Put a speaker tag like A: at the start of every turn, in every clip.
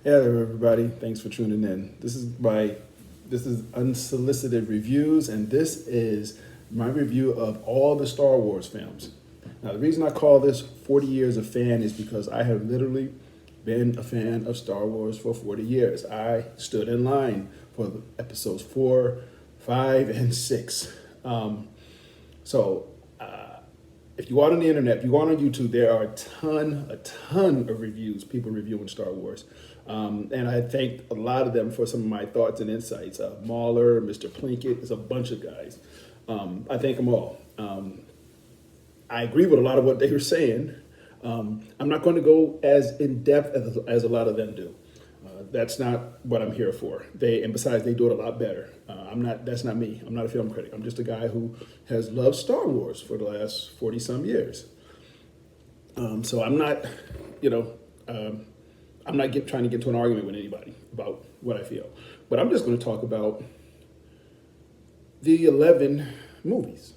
A: Hello, everybody. Thanks for tuning in. This is unsolicited reviews, and this is my review of all the Star Wars films. Now, the reason I call this 40 years a fan is because I have literally been a fan of Star Wars for 40 years. I stood in line for episodes 4, 5, and 6. So if you go out on the internet, if you go out on YouTube, there are a ton of reviews, people reviewing Star Wars. And I thank a lot of them for some of my thoughts and insights. Mahler, Mr. Plinkett, there's a bunch of guys. I thank them all. I agree with a lot of what they were saying. I'm not going to go as in depth as a lot of them do. That's not what I'm here for. And besides, they do it a lot better. That's not me. I'm not a film critic. I'm just a guy who has loved Star Wars for the last 40 some years. So I'm not, I'm not trying to get into an argument with anybody about what I feel. But I'm just going to talk about the 11 movies.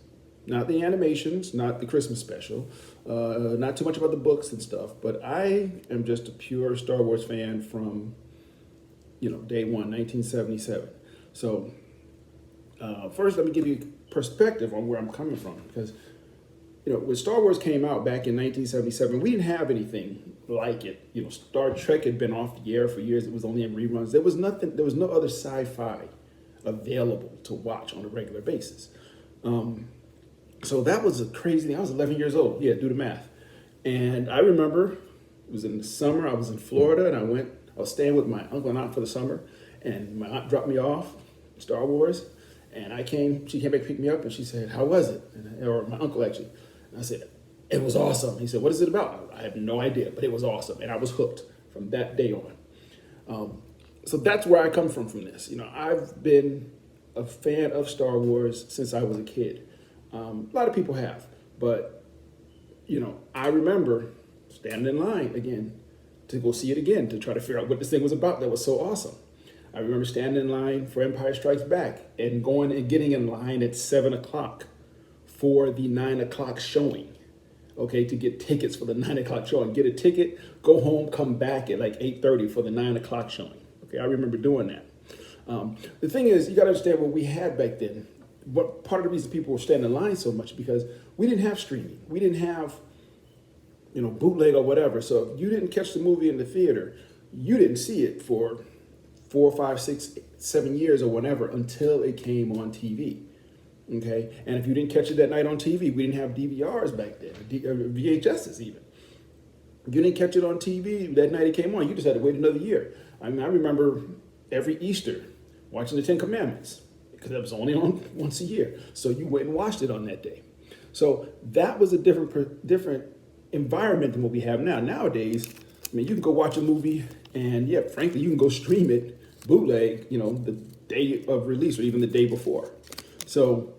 A: Not the animations, not the Christmas special, not too much about the books and stuff, but I am just a pure Star Wars fan from, day one, 1977. So first, let me give you perspective on where I'm coming from, because when Star Wars came out back in 1977, we didn't have anything like it. Star Trek had been off the air for years. It was only in reruns. There was no other sci-fi available to watch on a regular basis. So that was a crazy thing. I was 11 years old. Yeah, do the math. And I remember it was in the summer. I was in Florida, and I was staying with my uncle and aunt for the summer, and my aunt dropped me off, Star Wars, and she came back to pick me up, and she said, "How was it?" Or my uncle, actually. And I said, "It was awesome." He said, "What is it about?" I have no idea, but it was awesome, and I was hooked from that day on. So that's where I come from this. I've been a fan of Star Wars since I was a kid. A lot of people have, but I remember standing in line again to go see it again, to try to figure out what this thing was about that was so awesome. I remember standing in line for Empire Strikes Back and going and getting in line at 7:00 for the 9:00 showing, okay, to get tickets for the 9:00 showing. Get a ticket, go home, come back at like 8:30 for the 9:00 showing. Okay, I remember doing that. The thing is, you got to understand what we had back then. What part of the reason people were standing in line so much, because we didn't have streaming. We didn't have, bootleg or whatever. So if you didn't catch the movie in the theater, you didn't see it for 4, 5, 6, 7 years or whatever until it came on TV. Okay, and if you didn't catch it that night on TV, we didn't have DVRs back then, VHSs even. If you didn't catch it on TV that night it came on, you just had to wait another year. I remember every Easter watching the Ten Commandments, because it was only on once a year. So you went and watched it on that day. So that was a different environment than what we have now. Nowadays, you can go watch a movie and frankly, you can go stream it bootleg, the day of release or even the day before. So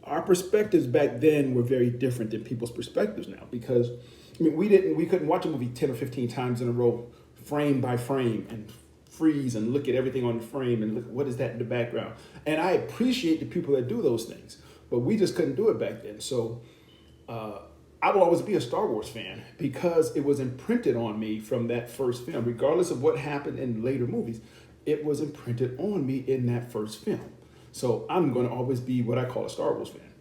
A: our perspectives back then were very different than people's perspectives now, because we couldn't watch a movie 10 or 15 times in a row, frame by frame, and freeze and look at everything on the frame and look at what is that in the background. And I appreciate the people that do those things, but we just couldn't do it back then. So I will always be a Star Wars fan because it was imprinted on me from that first film. Regardless of what happened in later movies, it was imprinted on me in that first film. So I'm going to always be what I call a Star Wars fan.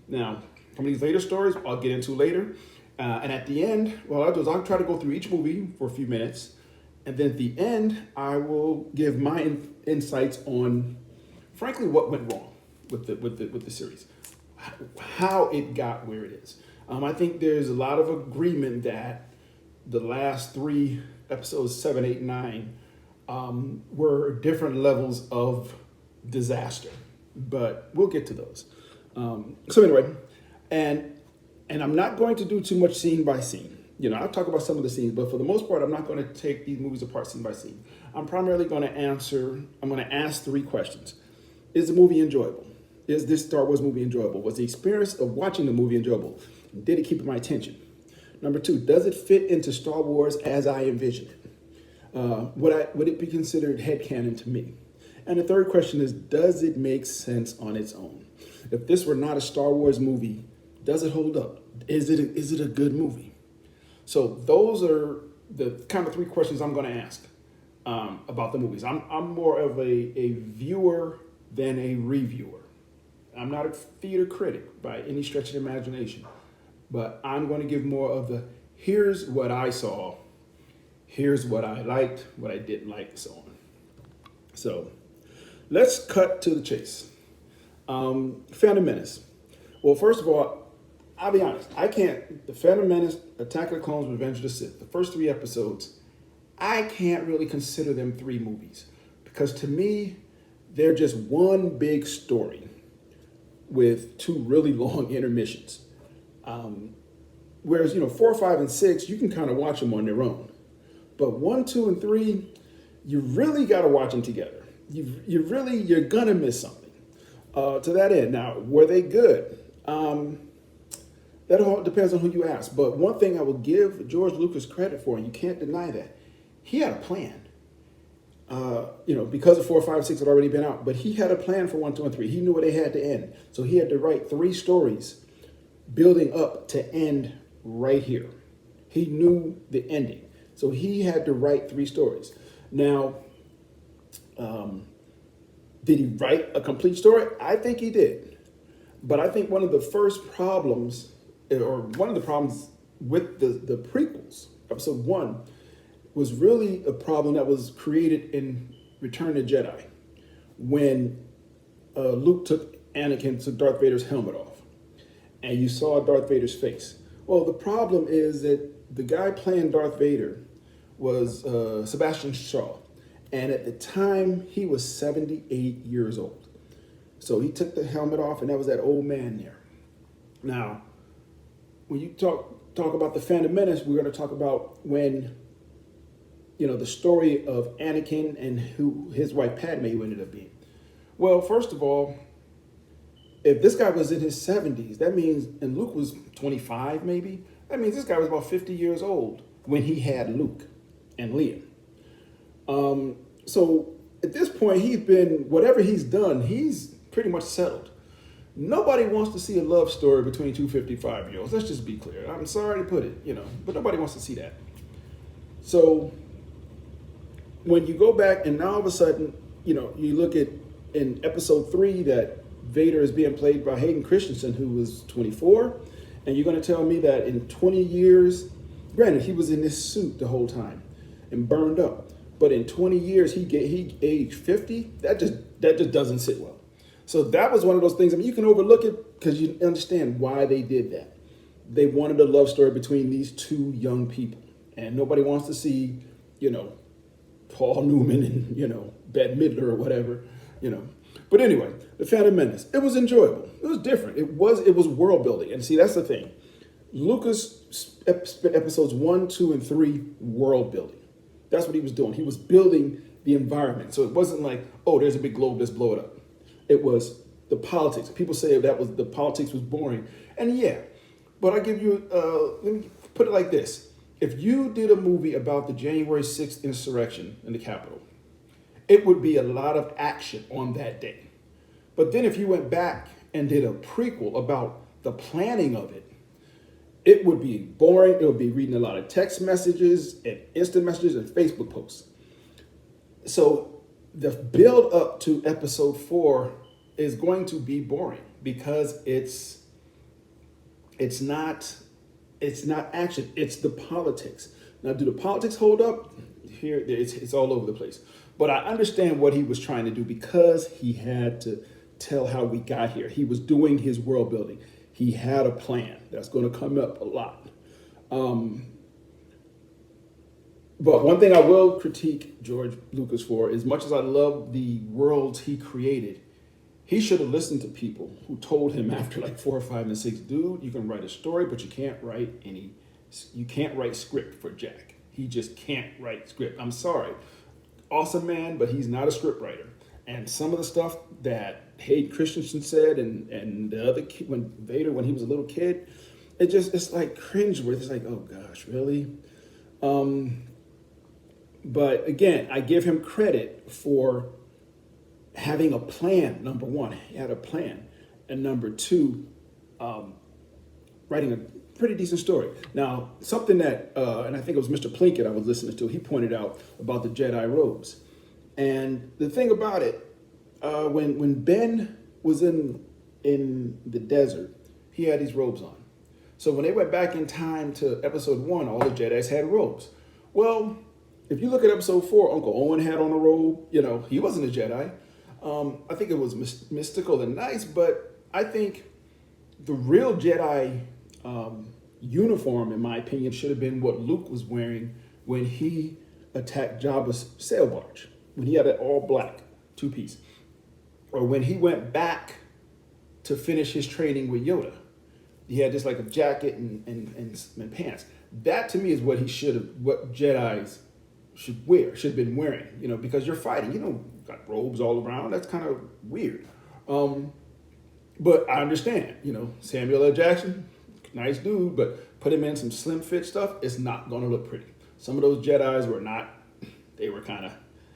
A: Now, some of these later stories I'll get into later. And at the end, what I'll do is I'll try to go through each movie for a few minutes. And then at the end, I will give my insights on, frankly, what went wrong with the series, how it got where it is. I think there's a lot of agreement that the last 3 episodes, 7, 8, 9, were different levels of disaster, but we'll get to those. So anyway, and I'm not going to do too much scene by scene. I'll talk about some of the scenes, but for the most part, I'm not going to take these movies apart scene by scene. I'm primarily going to ask 3 questions. Is the movie enjoyable? Is this Star Wars movie enjoyable? Was the experience of watching the movie enjoyable? Did it keep my attention? Number 2, does it fit into Star Wars as I envision it? Would it be considered headcanon to me? And the third question is, does it make sense on its own? If this were not a Star Wars movie, does it hold up? Is it a good movie? So those are the kind of 3 questions I'm going to ask. about the movies. I'm more of a viewer than a reviewer. I'm not a theater critic by any stretch of the imagination, but I'm going to give more of the here's what I saw, here's what I liked, what I didn't like, so on. So let's cut to the chase. Phantom Menace. Well, first of all, I'll be honest. I can't. The Phantom Menace, Attack of the Clones, Revenge of the Sith. The first three episodes, I can't really consider them three movies because to me, they're just one big story with two really long intermissions. Whereas 4, 5, and 6, you can kind of watch them on their own, but 1, 2, and 3, you really got to watch them together. You're gonna miss something. To that end, now were they good? That all depends on who you ask. But one thing I will give George Lucas credit for, and you can't deny that, he had a plan. Because of 4, 5, 6 had already been out, but he had a plan for 1, 2, and 3. He knew where they had to end. So he had to write 3 stories building up to end right here. He knew the ending. So he had to write 3 stories. Now, did he write a complete story? I think he did. But I think one of the first problems, or one of the problems with the prequels, episode 1, was really a problem that was created in Return of the Jedi when Luke took Darth Vader's helmet off and you saw Darth Vader's face. Well, the problem is that the guy playing Darth Vader was Sebastian Shaw. And at the time, he was 78 years old. So he took the helmet off, and that was that old man there. Now, when you talk about the Phantom Menace, we're going to talk about when, the story of Anakin and who his wife Padme ended up being. Well, first of all, if this guy was in his 70s, that means, and Luke was 25 maybe, that means this guy was about 50 years old when he had Luke and Liam. So at this point, whatever he's done, he's pretty much settled. Nobody wants to see a love story between two 55-year-olds. Let's just be clear. I'm sorry to put it, but nobody wants to see that. So when you go back and now all of a sudden, you look at in episode 3 that Vader is being played by Hayden Christensen, who was 24. And you're going to tell me that in 20 years, granted, he was in this suit the whole time and burned up. But in 20 years, he aged 50. That just doesn't sit well. So that was one of those things. I mean, you can overlook it because you understand why they did that. They wanted a love story between these two young people. And nobody wants to see, Paul Newman and, Bette Midler or whatever, But anyway, The Phantom Menace, it was enjoyable. It was different. It was world building. And see, that's the thing. Lucas episodes 1, 2, and 3, world building. That's what he was doing. He was building the environment. So it wasn't like, oh, there's a big globe, let's blow it up. It was the politics. People say the politics was boring. And yeah, but I give you, let me put it like this. If you did a movie about the January 6th insurrection in the Capitol, it would be a lot of action on that day. But then if you went back and did a prequel about the planning of it, it would be boring. It would be reading a lot of text messages and instant messages and Facebook posts. So the build up to episode 4 is going to be boring because it's not action. It's the politics. Now, do the politics hold up? Here, it's all over the place. But I understand what he was trying to do because he had to tell how we got here. He was doing his world building. He had a plan that's going to come up a lot. But one thing I will critique George Lucas for, as much as I love the worlds he created, he should have listened to people who told him after like 4, 5, and 6, dude, you can write a story, but you can't write script for Jack. He just can't write script. I'm sorry. Awesome man, but he's not a script writer. And some of the stuff that Hayden Christensen said and the other kid, when he was a little kid, it's like cringeworthy. It's like, oh gosh, really? But again, I give him credit for having a plan. Number one, he had a plan. And number two, writing a pretty decent story. Now, something that, and I think it was Mr. Plinkett I was listening to, he pointed out about the Jedi robes. And the thing about it, when Ben was in the desert, he had these robes on. So when they went back in time to episode 1, all the Jedis had robes. Well, if you look at episode 4, Uncle Owen had on a robe. You know, he wasn't a Jedi. I think it was mystical and nice, but I think the real Jedi uniform, in my opinion, should have been what Luke was wearing when he attacked Jabba's sail barge, when he had it all black, two-piece. Or when he went back to finish his training with Yoda. He had just like a jacket and pants. That to me is what what Jedis should have been wearing, you know, because you're fighting, you know, got robes all around. That's kind of weird. But I understand, you know, Samuel L. Jackson, nice dude, but put him in some slim fit stuff, it's not going to look pretty. Some of those Jedis were not, they were kind of,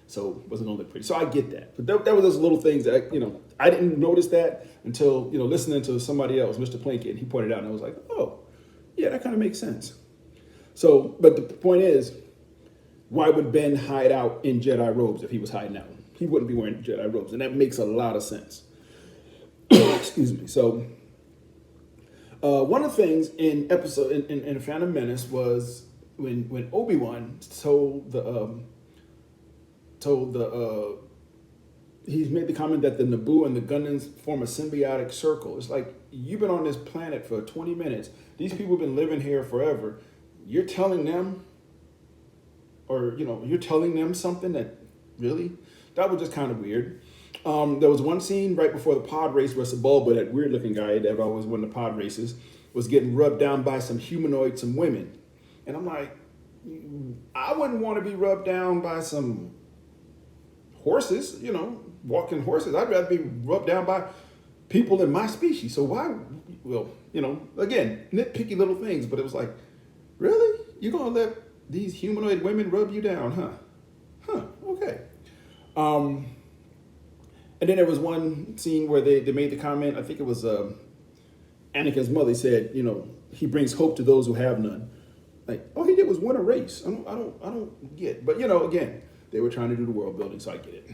A: so it wasn't going to look pretty. So I get that. But that were those little things that, you know, I didn't notice that until, you know, listening to somebody else, Mr. Plinkett, and he pointed out, and I was like, oh, yeah, that kind of makes sense. So, but the point is, why would Ben hide out in Jedi robes if he was hiding out? He wouldn't be wearing Jedi robes, and that makes a lot of sense. Excuse me. So, one of the things in Phantom Menace was when Obi-Wan he's made the comment that the Naboo and the Gungans form a symbiotic circle. It's like, you've been on this planet for 20 minutes. These people have been living here forever. You're telling them, or, you know, you're telling them something that, really? That was just kind of weird. There was one scene right before the pod race where Sebulba, that weird looking guy that always won the pod races, was getting rubbed down by some humanoids, some women. And I'm like, I wouldn't want to be rubbed down by some horses, you know, walking horses. I'd rather be rubbed down by people in my species. So why, well, you know, again, nitpicky little things, but it was like, really? You're going to let these humanoid women rub you down, huh? Okay. And then there was one scene where they made the comment, I think it was Anakin's mother said, you know, he brings hope to those who have none. Like, all he did was win a race. I don't get. But, you know, again, they were trying to do the world building, so I get it.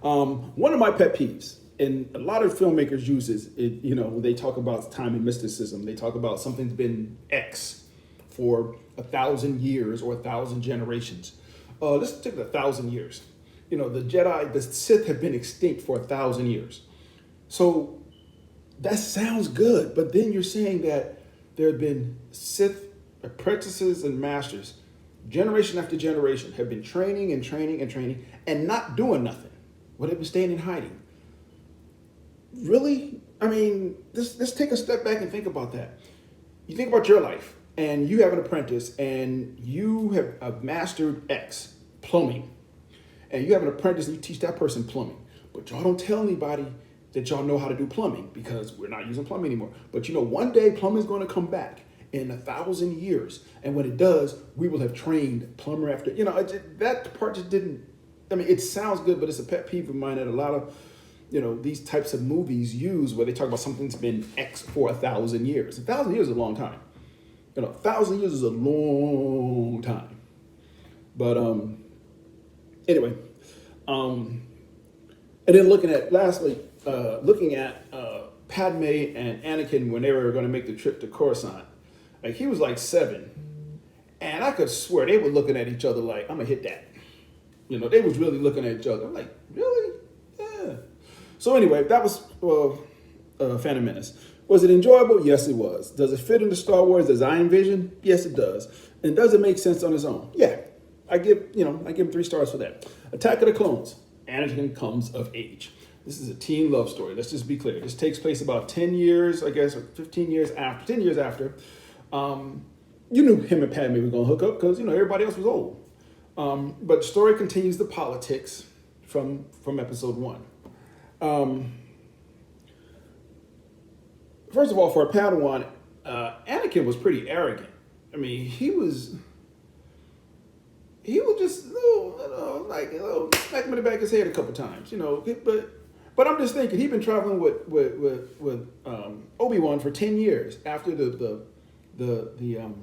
A: One of my pet peeves, and a lot of filmmakers uses it, you know, they talk about time and mysticism. They talk about something's been X for 1,000 years or 1,000 generations. Let's take 1,000 years. You know, the Sith have been extinct for 1,000 years. So that sounds good, but then you're saying that there have been Sith apprentices and masters, generation after generation, have been training and not doing nothing. Well, they've been staying in hiding. Really? I mean, let's take a step back and think about that. You think about your life, and you have an apprentice, and you have mastered X, plumbing. And you have an apprentice, and you teach that person plumbing. But y'all don't tell anybody that y'all know how to do plumbing, because we're not using plumbing anymore. But you know, one day plumbing is going to come back in 1,000 years. And when it does, we will have trained plumber after, you know, that part just didn't, I mean, it sounds good, but it's a pet peeve of mine that a lot of, you know, these types of movies use where they talk about something's been X for 1,000 years. 1,000 years is a long time. You know, 1,000 years is a long time. But anyway, and then looking at Padme and Anakin when they were going to make the trip to Coruscant. Like, he was like 7, and I could swear they were looking at each other like, I'm gonna hit that. You know, they was really looking at each other. I'm like, really? Yeah. So anyway, that was Phantom Menace. Was it enjoyable? Yes, it was. Does it fit into Star Wars as I envision? Yes, it does. And does it make sense on its own? Yeah. I give him 3 stars for that. Attack of the Clones. Anakin comes of age. This is a teen love story. Let's just be clear. This takes place about 10 years, I guess, or 15 years after. 10 years after. You knew him and Padme were going to hook up because, you know, everybody else was old. But the story continues the politics from episode 1. First of all, for a Padawan, Anakin was pretty arrogant. I mean, he was just smack him in the back of his head a couple times, you know. But I'm just thinking, he'd been traveling with Obi-Wan for 10 years after the the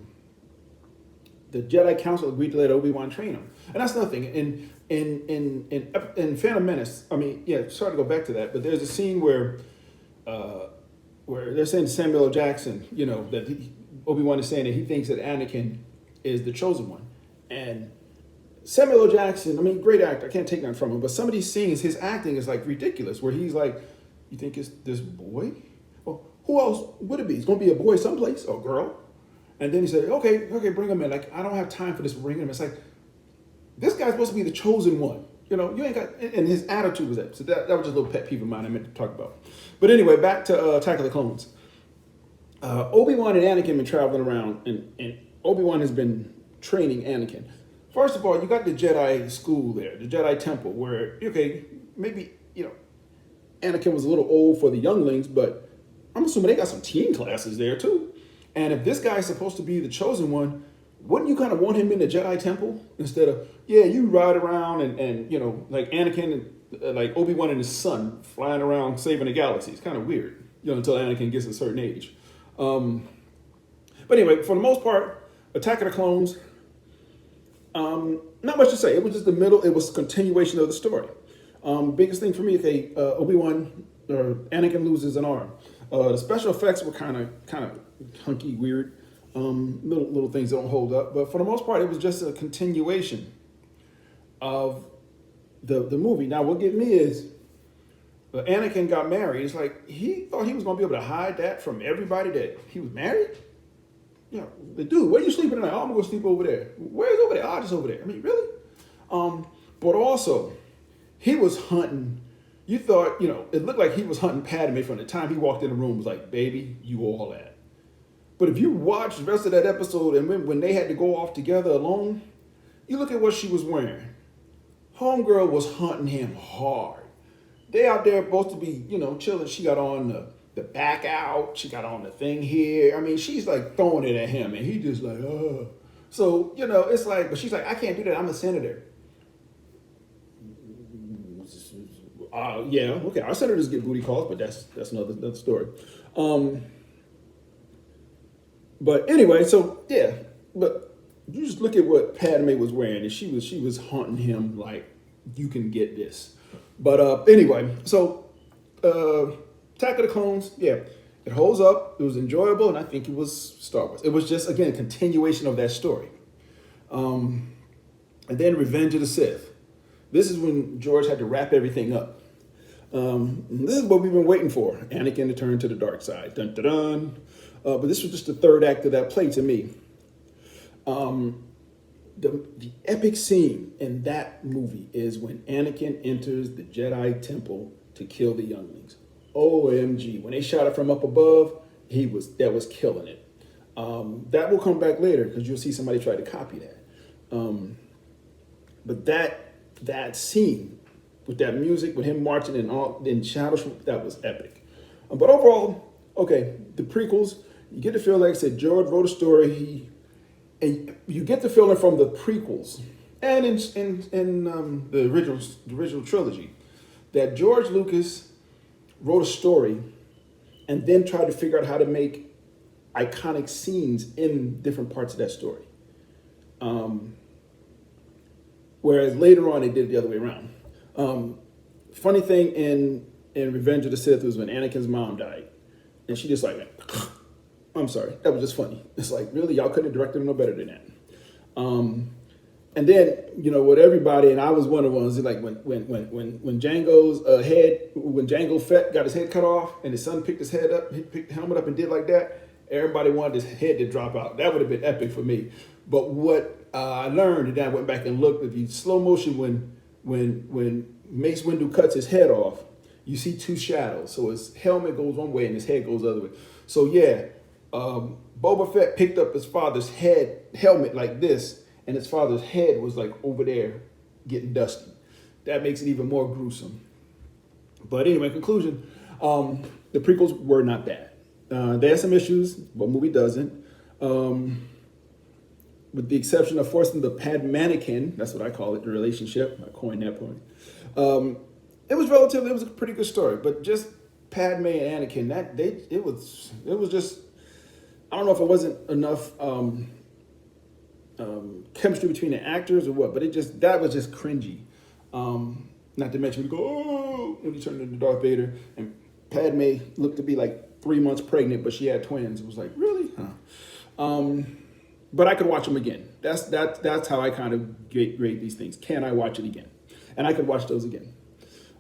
A: Jedi Council agreed to let Obi-Wan train him, and that's nothing. In Phantom Menace, I mean, yeah, sorry to go back to that, but there's a scene where they're saying to Samuel L. Jackson, you know, that Obi-Wan is saying that he thinks that Anakin is the chosen one, and Samuel L. Jackson, I mean, great actor, I can't take that from him, but some of these scenes, his acting is like ridiculous, where he's like, you think it's this boy? Well, who else would it be? It's going to be a boy someplace, or a girl. And then he said, okay, bring him in. Like, I don't have time for this, bring him. It's like, this guy's supposed to be the chosen one. You know, you ain't got, and his attitude was that. So that was just a little pet peeve of mine I meant to talk about. But anyway, back to Attack of the Clones. Obi-Wan and Anakin have been traveling around, and Obi-Wan has been training Anakin. First of all, you got the Jedi school there, the Jedi temple, where, okay, maybe, you know, Anakin was a little old for the younglings, but I'm assuming they got some teen classes there too. And if this guy's supposed to be the chosen one, wouldn't you kind of want him in the Jedi temple instead of, yeah, you ride around and you know, like Anakin and like Obi-Wan and his son flying around saving the galaxy? It's kind of weird, you know, until Anakin gets a certain age. But anyway, for the most part, Attack of the Clones, not much to say. It was just the middle. It was a continuation of the story. Biggest thing for me, okay, Obi-Wan or Anakin loses an arm. The special effects were kind of hunky, weird. Little things don't hold up, but for the most part, it was just a continuation of the movie. Now, what get me is Anakin got married. It's like he thought he was going to be able to hide that from everybody that he was married. You know, the dude, where you sleeping tonight? Oh, I'm gonna go sleep over there. Where's over there? Oh, just over there. I mean, really? But also, he was hunting. You thought, you know, it looked like he was hunting Padme from the time he walked in the room. It was like, baby, you all that. But if you watch the rest of that episode and when they had to go off together alone, you look at what she was wearing. Homegirl was hunting him hard. They out there supposed to be, you know, chilling. She got on the back out. She got on the thing here. I mean, she's like throwing it at him, and he just like, oh. So, you know, it's like, but she's like, I can't do that. I'm a senator. Yeah, okay. Our senators get booty calls, but that's another story. But anyway, so yeah, but you just look at what Padme was wearing, and she was haunting him like, you can get this. But anyway, so Attack of the Clones, yeah, it holds up. It was enjoyable, and I think it was Star Wars. It was just, again, a continuation of that story. And then Revenge of the Sith. This is when George had to wrap everything up. This is what we've been waiting for. Anakin to turn to the dark side. Dun, dun, dun. But this was just the third act of that play to me. The epic scene in that movie is when Anakin enters the Jedi Temple to kill the younglings. OMG. When they shot it from up above, that was killing it. That will come back later because you'll see somebody try to copy that. But that scene with that music, with him marching in shadows, that was epic. But overall, okay, the prequels, you get the feel like I said, George wrote a story. And you get the feeling from the prequels and in the original trilogy that George Lucas wrote a story and then tried to figure out how to make iconic scenes in different parts of that story. Whereas later on, they did it the other way around. Funny thing in Revenge of the Sith was when Anakin's mom died. And she just like went, I'm sorry, that was just funny. It's like, really, y'all couldn't have directed him no better than that. And then, you know, with everybody, and I was one of the ones, like when Django's when Django Fett got his head cut off and his son picked his head up, he picked the helmet up and did like that, everybody wanted his head to drop out. That would have been epic for me. But what I learned, and then I went back and looked, if you slow motion when Mace Windu cuts his head off, you see two shadows. So his helmet goes one way and his head goes the other way. So yeah, Boba Fett picked up his father's helmet like this, and his father's head was like over there getting dusty. That makes it even more gruesome. But anyway, in conclusion, the prequels were not bad. They had some issues, but movie doesn't. With the exception of forcing the Padmanikin, that's what I call it, the relationship. I coined that point. It was a pretty good story, but just Padme and Anakin, it was just I don't know if it wasn't enough chemistry between the actors or what, but that was just cringy. Not to mention we go, oh, when he turned into Darth Vader, and Padme looked to be like 3 months pregnant, but she had twins. It was like, really? Huh. But I could watch them again. That's how I kind of grade these things. Can I watch it again? And I could watch those again.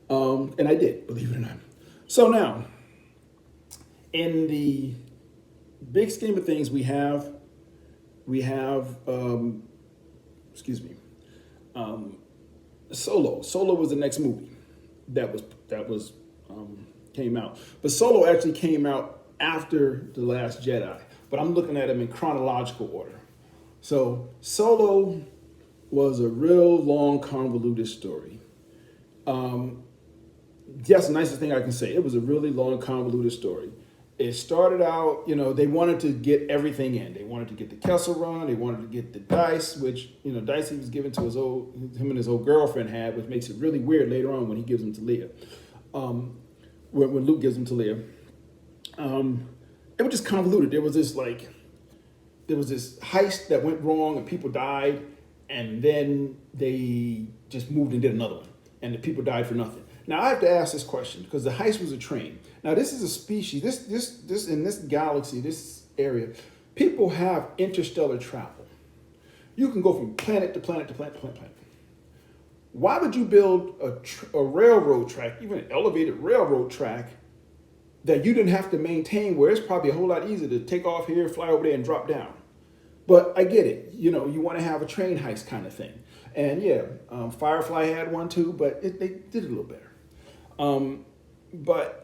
A: And I did, believe it or not. So now, in the big scheme of things, we have excuse me, Solo. Solo was the next movie that was came out, but Solo actually came out after The Last Jedi. But I'm looking at them in chronological order. So Solo was a real long, convoluted story. That's the nicest thing I can say. It was a really long, convoluted story. It started out, they wanted to get everything in. They wanted to get the Kessel Run. They wanted to get the dice, which, dice he was given to him and his old girlfriend had, which makes it really weird later on when he gives them to Leia. When Luke gives them to Leia. It was just convoluted. There was this heist that went wrong and people died, and then they just moved and did another one, and the people died for nothing. Now I have to ask this question because the heist was a train. Now this is a species. This in this galaxy, this area, people have interstellar travel. You can go from planet to planet to planet to planet. Why would you build a railroad track, even an elevated railroad track, that you didn't have to maintain, where it's probably a whole lot easier to take off here, fly over there, and drop down? But I get it. You want to have a train heist kind of thing. And yeah, Firefly had one too, but they did it a little better. But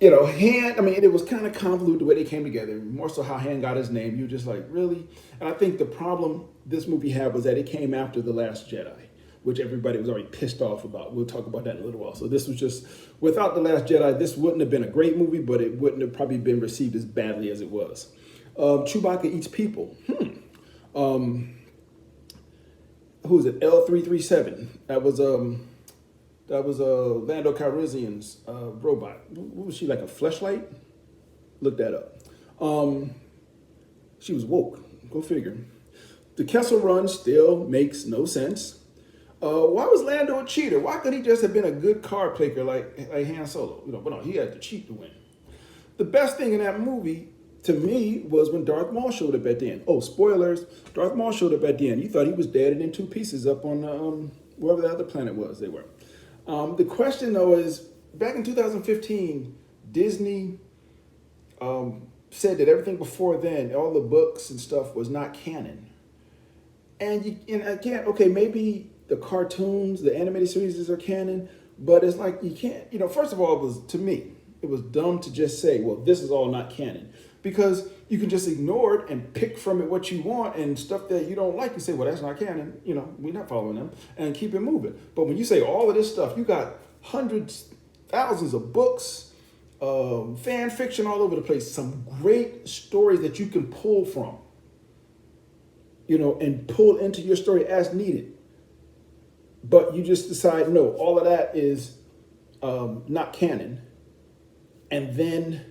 A: it was kind of convoluted the way they came together. More so how Han got his name. You're just like, really? And I think the problem this movie had was that it came after The Last Jedi, which everybody was already pissed off about. We'll talk about that in a little while. So this was just, without The Last Jedi, this wouldn't have been a great movie, but it wouldn't have probably been received as badly as it was. Chewbacca eats people. Who is it? L337. That was Lando Calrissian's robot. What was she, like a fleshlight? Look that up. She was woke. Go figure. The Kessel Run still makes no sense. Why was Lando a cheater? Why couldn't he just have been a good card player like Han Solo? But no, he had to cheat to win. The best thing in that movie, to me, was when Darth Maul showed up at the end. Oh, spoilers! Darth Maul showed up at the end. You thought he was dead and in two pieces up on wherever the other planet was they were. The question though is, back in 2015, Disney said that everything before then, all the books and stuff, was not canon. And again, okay, maybe the cartoons, the animated series are canon, but it's like you can't, first of all, it was dumb to just say, well, this is all not canon. Because you can just ignore it and pick from it what you want, and stuff that you don't like, you say, well, that's not canon, we're not following them, and keep it moving. But when you say all of this stuff, you got hundreds, thousands of books, fan fiction all over the place, some great stories that you can pull from, and pull into your story as needed. But you just decide, no, all of that is not canon. And then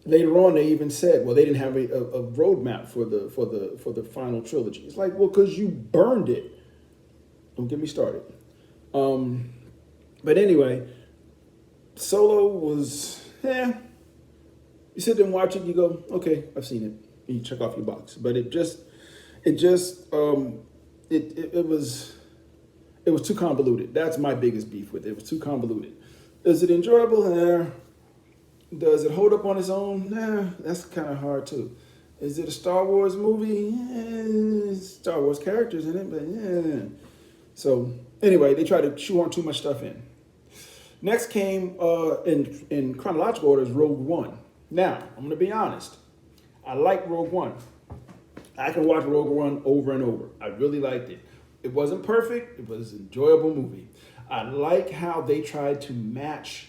A: later on, they even said, well, they didn't have a roadmap for the final trilogy. It's like, well, because you burned it. Don't get me started. But anyway, Solo was, you sit there and watch it, you go, okay, I've seen it. And you check off your box. But it was too convoluted. That's my biggest beef with it. It was too convoluted. Is it enjoyable? Does it hold up on its own? That's kind of hard too. Is it a Star Wars movie? Star Wars characters in it, but yeah. So anyway, they tried to shoehorn too much stuff in. Next came in chronological order is Rogue One. Now, I'm going to be honest. I like Rogue One. I can watch Rogue One over and over. I really liked it. It wasn't perfect. It was an enjoyable movie. I like how they tried to match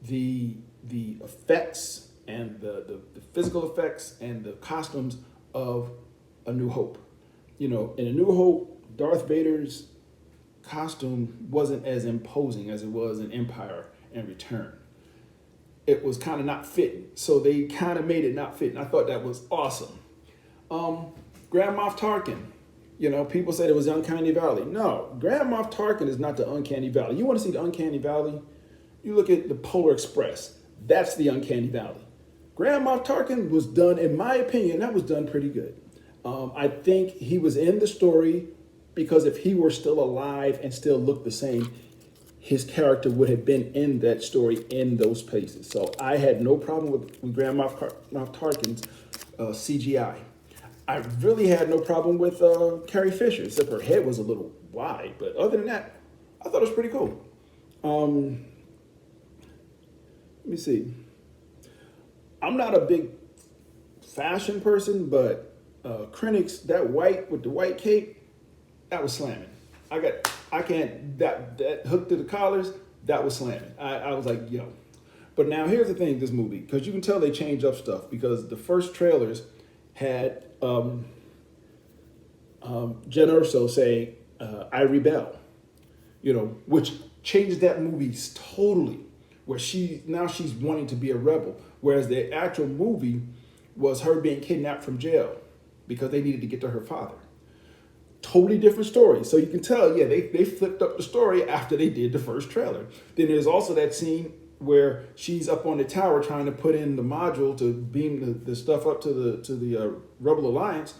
A: the effects and the physical effects and the costumes of A New Hope. In A New Hope, Darth Vader's costume wasn't as imposing as it was in Empire and Return. it was kind of not fitting. So they kind of made it not fitting. I thought that was awesome. Grand Moff Tarkin. You know, people said it was the Uncanny Valley. No, Grand Moff Tarkin is not the Uncanny Valley. You want to see the Uncanny Valley? You look at the Polar Express. That's the Uncanny Valley. Grand Moff Tarkin was done, in my opinion, that was done pretty good. I think he was in the story because if he were still alive and still looked the same, his character would have been in that story in those places. So I had no problem with Grand Moff Tarkin's CGI. I really had no problem with Carrie Fisher, except her head was a little wide. But other than that, I thought it was pretty cool. Let me see. I'm not a big fashion person, but Krennic's, that white with the white cape, that was slamming. That hook to the collars, that was slamming. I was like, yo. But now here's the thing, this movie, because you can tell they changed up stuff, because the first trailers had Jen Erso saying, I rebel, you know, which changes that movie totally, where she's wanting to be a rebel. Whereas the actual movie was her being kidnapped from jail because they needed to get to her father. Totally different story. So you can tell, yeah, they flipped up the story after they did the first trailer. Then there's also that scene where she's up on the tower trying to put in the module to beam the stuff up to the Rebel Alliance,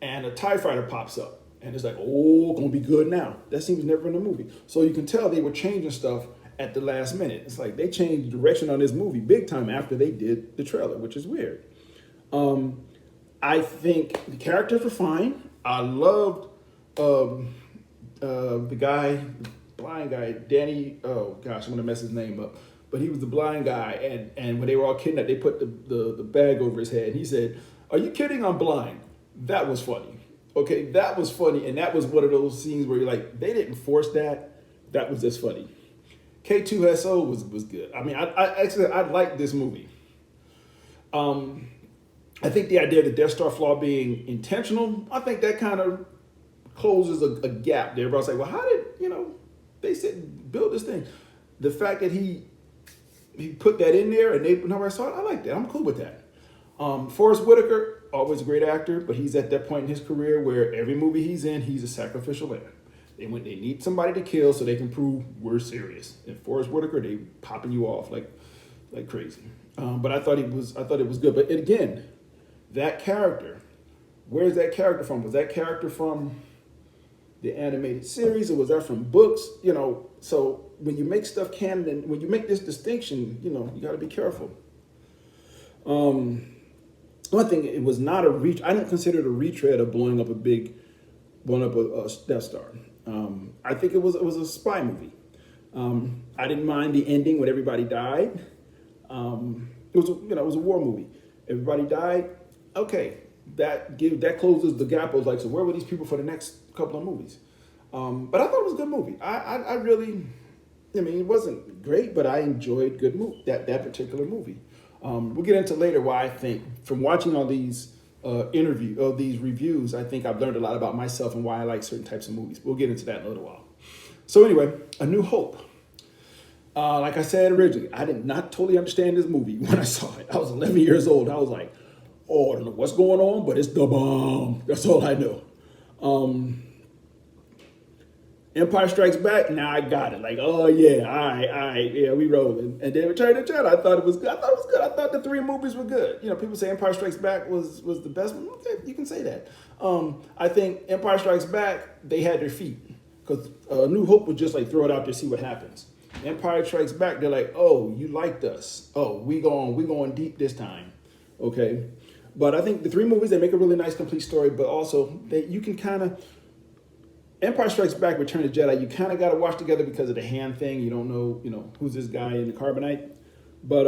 A: and a TIE fighter pops up. And it's like, oh, gonna be good now. That scene was never in the movie. So you can tell they were changing stuff at the last minute. It's like they changed the direction on this movie big time after they did the trailer, which is weird. I think the characters were fine. I loved the guy, the blind guy, Danny, oh gosh, I'm gonna mess his name up. But he was the blind guy, and when they were all kidnapped, they put the bag over his head. And he said, "Are you kidding? I'm blind." That was funny. Okay, that was funny, and that was one of those scenes where you're like, they didn't force that. That was just funny. K2SO was good. I mean, I liked this movie. I think the idea of the Death Star flaw being intentional, I think that kind of closes a gap there. Everybody's like, well, how did, they said build this thing. The fact that he put that in there and nobody saw it, I like that. I'm cool with that. Forrest Whitaker, always a great actor, but he's at that point in his career where every movie he's in, he's a sacrificial lamb. They need somebody to kill so they can prove we're serious. And Forrest Whitaker, they popping you off like crazy. But I thought it was good. But again, that character, where's that character from? Was that character from the animated series, or was that from books? So when you make stuff canon, when you make this distinction, you got to be careful. One thing, it was not I didn't consider it a retread of blowing up a Death Star. I think it was a spy movie. I didn't mind the ending when everybody died. It was a war movie. Everybody died. Okay, that closes the gap. I was like, so where were these people for the next couple of movies? But I thought it was a good movie. I really, it wasn't great, but I enjoyed that particular movie. We'll get into later why I think, from watching all these these reviews, I think I've learned a lot about myself and why I like certain types of movies. We'll get into that in a little while. So anyway, A New Hope. Like I said originally, I did not totally understand this movie when I saw it. I was 11 years old. I was like, oh, I don't know what's going on, but it's the bomb. That's all I know. Empire Strikes Back, now I got it. Like, oh yeah, all right, yeah, we rolling. And then Return of the Jedi, I thought it was good. I thought the three movies were good. People say Empire Strikes Back was the best one. Okay, you can say that. I think Empire Strikes Back, they had their feet. Because New Hope was just like, throw it out there, see what happens. Empire Strikes Back, they're like, oh, you liked us. Oh, we going deep this time. Okay. But I think the three movies, they make a really nice, complete story, but also you can kind of, Empire Strikes Back, Return of the Jedi, you kind of got to watch together because of the hand thing. You don't know, who's this guy in the carbonite. But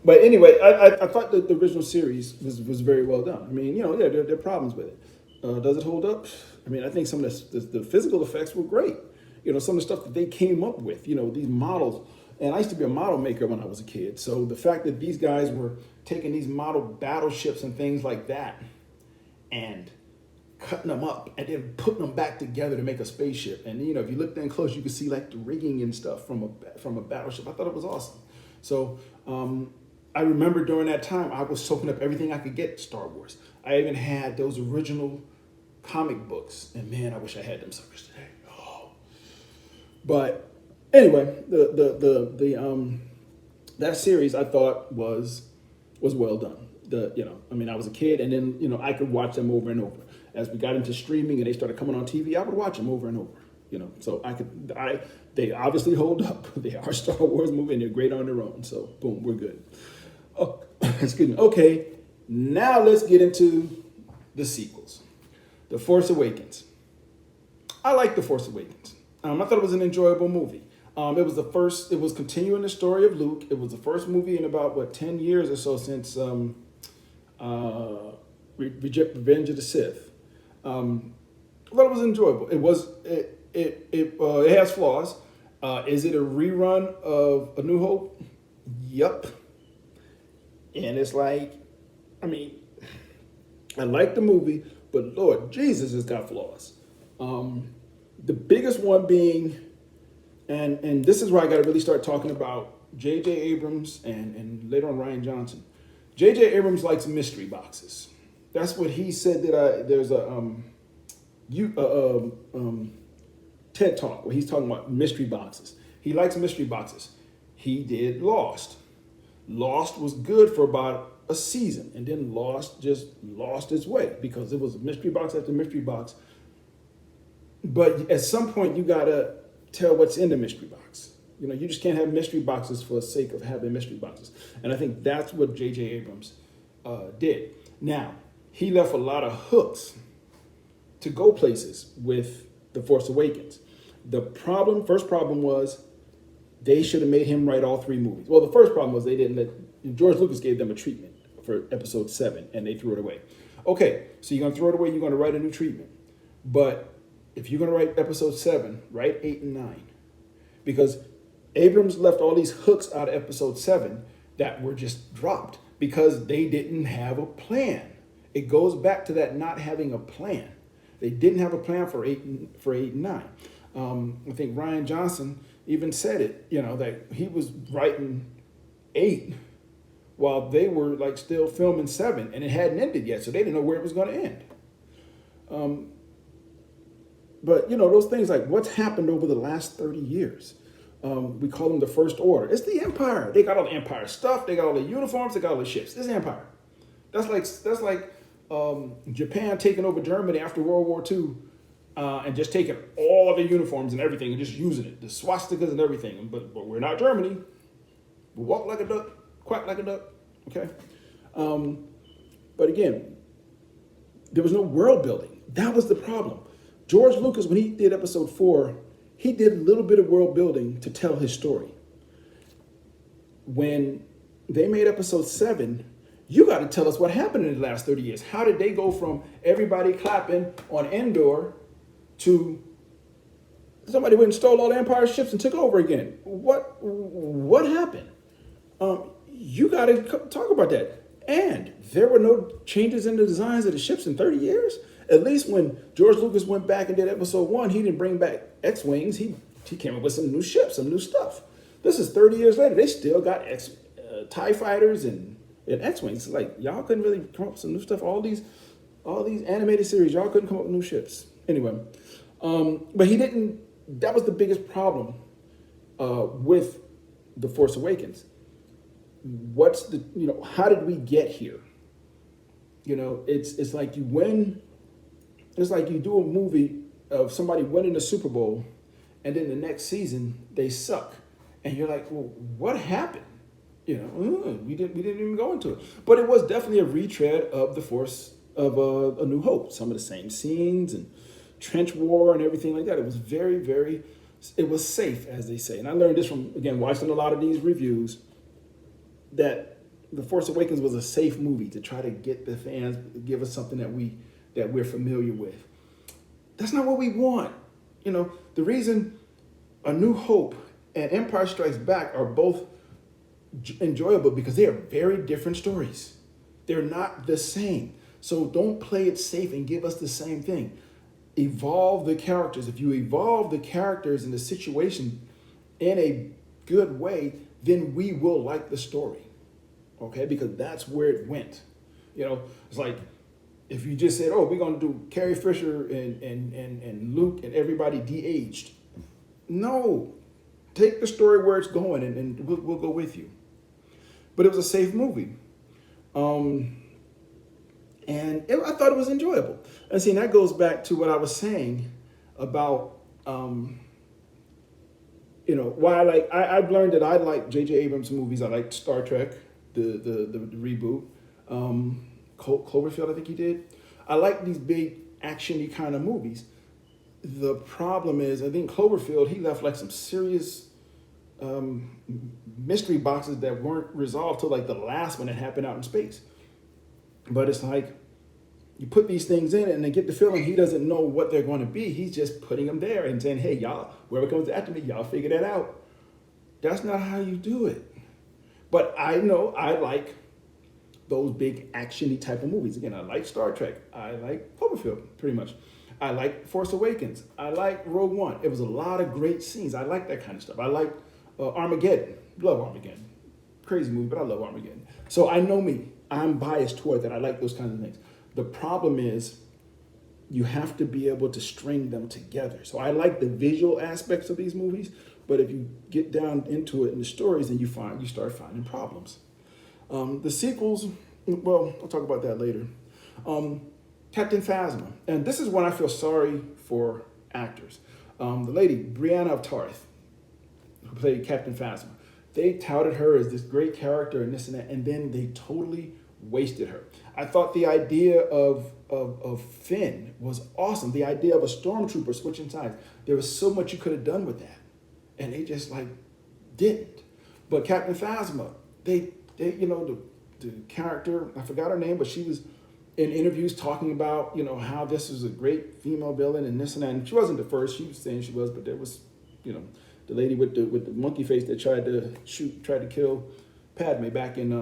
A: anyway, I thought that the original series was very well done. There are problems with it. Does it hold up? I think some of the physical effects were great. Some of the stuff that they came up with, these models. And I used to be a model maker when I was a kid. So the fact that these guys were taking these model battleships and things like that and cutting them up and then putting them back together to make a spaceship. And if you look down close, you can see like the rigging and stuff from a battleship. I thought it was awesome. So I remember during that time, I was soaking up everything I could get Star Wars. I even had those original comic books, and man, I wish I had them suckers today. Oh. But anyway, that series I thought was well done. I was a kid, and then I could watch them over and over. As we got into streaming and they started coming on TV, I would watch them over and over. So they obviously hold up. They are Star Wars movie, and they're great on their own. So boom, we're good. Oh, excuse me. Okay, now let's get into the sequels. The Force Awakens. I like The Force Awakens. I thought it was an enjoyable movie. It was continuing the story of Luke. It was the first movie in about 10 years or so since Revenge of the Sith. I thought it was enjoyable. It has flaws. Is it a rerun of A New Hope? Yup. And it's like, I like the movie, but Lord Jesus, it's got flaws. The biggest one being, and this is where I got to really start talking about J.J. Abrams and later on Rian Johnson. J.J. Abrams likes mystery boxes. That's what he said. There's a TED Talk where he's talking about mystery boxes. He likes mystery boxes. He did Lost. Lost was good for about a season, and then Lost just lost its way because it was mystery box after mystery box. But at some point, you gotta tell what's in the mystery box. You just can't have mystery boxes for the sake of having mystery boxes. And I think that's what J.J. Abrams did. Now, he left a lot of hooks to go places with The Force Awakens. First problem was they should have made him write all three movies. Well, the first problem was they didn't let, George Lucas gave them a treatment for episode 7 and they threw it away. Okay, so you're gonna throw it away, you're gonna write a new treatment. But if you're gonna write episode 7, write 8 and 9. Because Abrams left all these hooks out of episode 7 that were just dropped because they didn't have a plan. It goes back to that not having a plan. They didn't have a plan for 8 and 9. I think Rian Johnson even said it, that he was writing 8 while they were still filming 7 and it hadn't ended yet, so they didn't know where it was going to end. But those things like what's happened over the last 30 years. We call them the First Order. It's the Empire. They got all the Empire stuff. They got all the uniforms. They got all the ships. It's the Empire. That's like Japan taking over Germany after World War II and just taking all the uniforms and everything and just using it, the swastikas and everything. But we're not Germany. We walk like a duck, quack like a duck. Okay. But again, there was no world building. That was the problem. George Lucas, when he did episode 4, he did a little bit of world building to tell his story. When they made episode 7, you got to tell us what happened in the last 30 years. How did they go from everybody clapping on Endor to somebody went and stole all the Empire ships and took over again? What happened? You got to talk about that. And there were no changes in the designs of the ships in 30 years. At least when George Lucas went back and did episode 1, he didn't bring back X-Wings. He came up with some new ships, some new stuff. This is 30 years later. They still got TIE fighters and X-Wings. Like, y'all couldn't really come up with some new stuff. All these animated series, y'all couldn't come up with new ships. Anyway, but he didn't. That was the biggest problem with The Force Awakens. How did we get here? It's like you win. It's like you do a movie of somebody winning the Super Bowl, and then the next season they suck, and you're like, well, what happened? We didn't even go into it. But it was definitely a retread of the Force of A New Hope. Some of the same scenes and trench war and everything like that. It was very, very. It was safe, as they say. And I learned this from watching a lot of these reviews. That The Force Awakens was a safe movie to try to get the fans, give us something that we're familiar with. That's not what we want. The reason A New Hope and Empire Strikes Back are both enjoyable because they are very different stories. They're not the same. So don't play it safe and give us the same thing. Evolve the characters. If you evolve the characters and the situation in a good way, then we will like the story. Okay? Because that's where it went. You know, it's like if you just said, oh, we're going to do Carrie Fisher and Luke and everybody de-aged. No. Take the story where it's going and we'll go with you. But it was a safe movie. I thought it was enjoyable. And see, and that goes back to what I was saying about, why I've learned that I like J.J. Abrams movies. I liked Star Trek, the reboot. Cloverfield, I think he did. I like these big action-y kind of movies. The problem is, I think Cloverfield, he left like some serious mystery boxes that weren't resolved till like the last one that happened out in space. But it's like you put these things in and they get the feeling he doesn't know what they're going to be. He's just putting them there and saying, hey, y'all, whoever comes after me, y'all figure that out. That's not how you do it. But I know I like those big action-y type of movies. Again, I like Star Trek. I like Cloverfield, pretty much. I like Force Awakens. I like Rogue One. It was a lot of great scenes. I like that kind of stuff. I like Armageddon. Love Armageddon. Crazy movie, but I love Armageddon. So I know me. I'm biased toward that. I like those kinds of things. The problem is you have to be able to string them together. So I like the visual aspects of these movies, but if you get down into it in the stories, then you start finding problems. The sequels, well, I'll talk about that later. Captain Phasma, and this is when I feel sorry for actors. The lady, Brianna of Tarth, who played Captain Phasma, they touted her as this great character and this and that, and then they totally wasted her. I thought the idea of Finn was awesome. The idea of a stormtrooper switching sides. There was so much you could have done with that, and they just didn't. But Captain Phasma, the character, I forgot her name, but she was in interviews talking about, how this was a great female villain and this and that. And she wasn't the first. She was saying she was, but there was, the lady with the monkey face that tried to kill Padme back in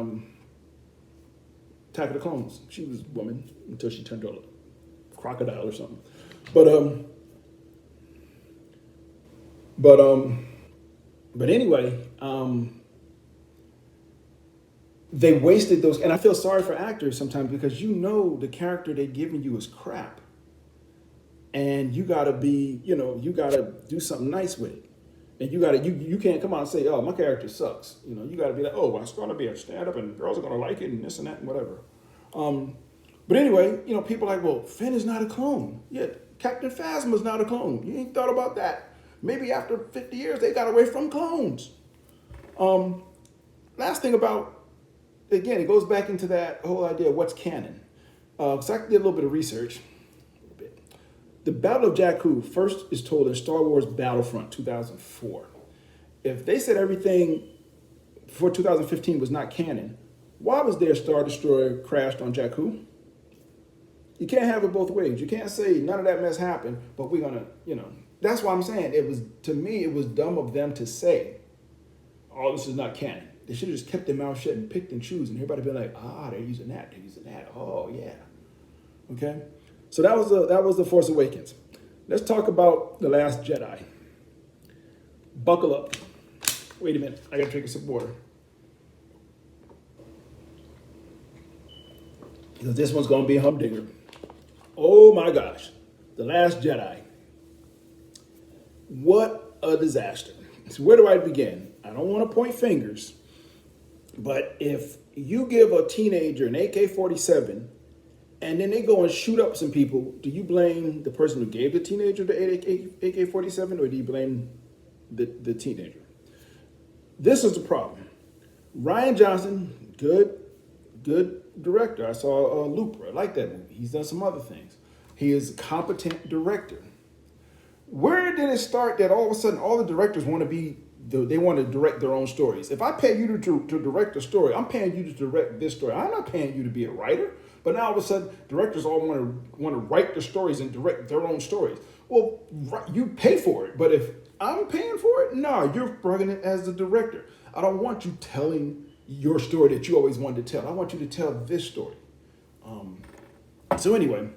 A: Attack of the Clones. She was a woman until she turned to a crocodile or something. But anyway, they wasted those, and I feel sorry for actors sometimes because the character they're giving you is crap, and you gotta you gotta do something nice with it, and you can't come out and say, oh, my character sucks. You gotta be like, oh, well, it's gonna be a stand up, and girls are gonna like it, and this and that and whatever. But anyway, people are like, well, Finn is not a clone. Yeah, Captain Phasma is not a clone. You ain't thought about that. Maybe after 50 years they got away from clones. Last thing about. Again, it goes back into that whole idea of what's canon. So I did a little bit of research. The Battle of Jakku first is told in Star Wars Battlefront 2004. If they said everything before 2015 was not canon, why was their Star Destroyer crashed on Jakku? You can't have it both ways. You can't say none of that mess happened, but we're gonna, That's why I'm saying to me, it was dumb of them to say, oh, this is not canon. They should have just kept their mouth shut and picked and choose, and everybody be like, they're using that. Oh, yeah. Okay? So that was the Force Awakens. Let's talk about The Last Jedi. Buckle up. Wait a minute. I got to drink a sip of water. Because this one's going to be a humdinger. Oh, my gosh. The Last Jedi. What a disaster. So where do I begin? I don't want to point fingers. But if you give a teenager an AK-47 and then they go and shoot up some people, do you blame the person who gave the teenager the AK-47 or do you blame the teenager? This is the problem. Rian Johnson, good director. I saw Looper. I like that movie. He's done some other things. He is a competent director. Where did it start that all of a sudden all the directors want to direct their own stories? If I pay you to direct a story, I'm paying you to direct this story. I'm not paying you to be a writer. But now all of a sudden, directors all want to write the stories and direct their own stories. Well, you pay for it. But if I'm paying for it, no, you're bringing it as the director. I don't want you telling your story that you always wanted to tell. I want you to tell this story. So anyway,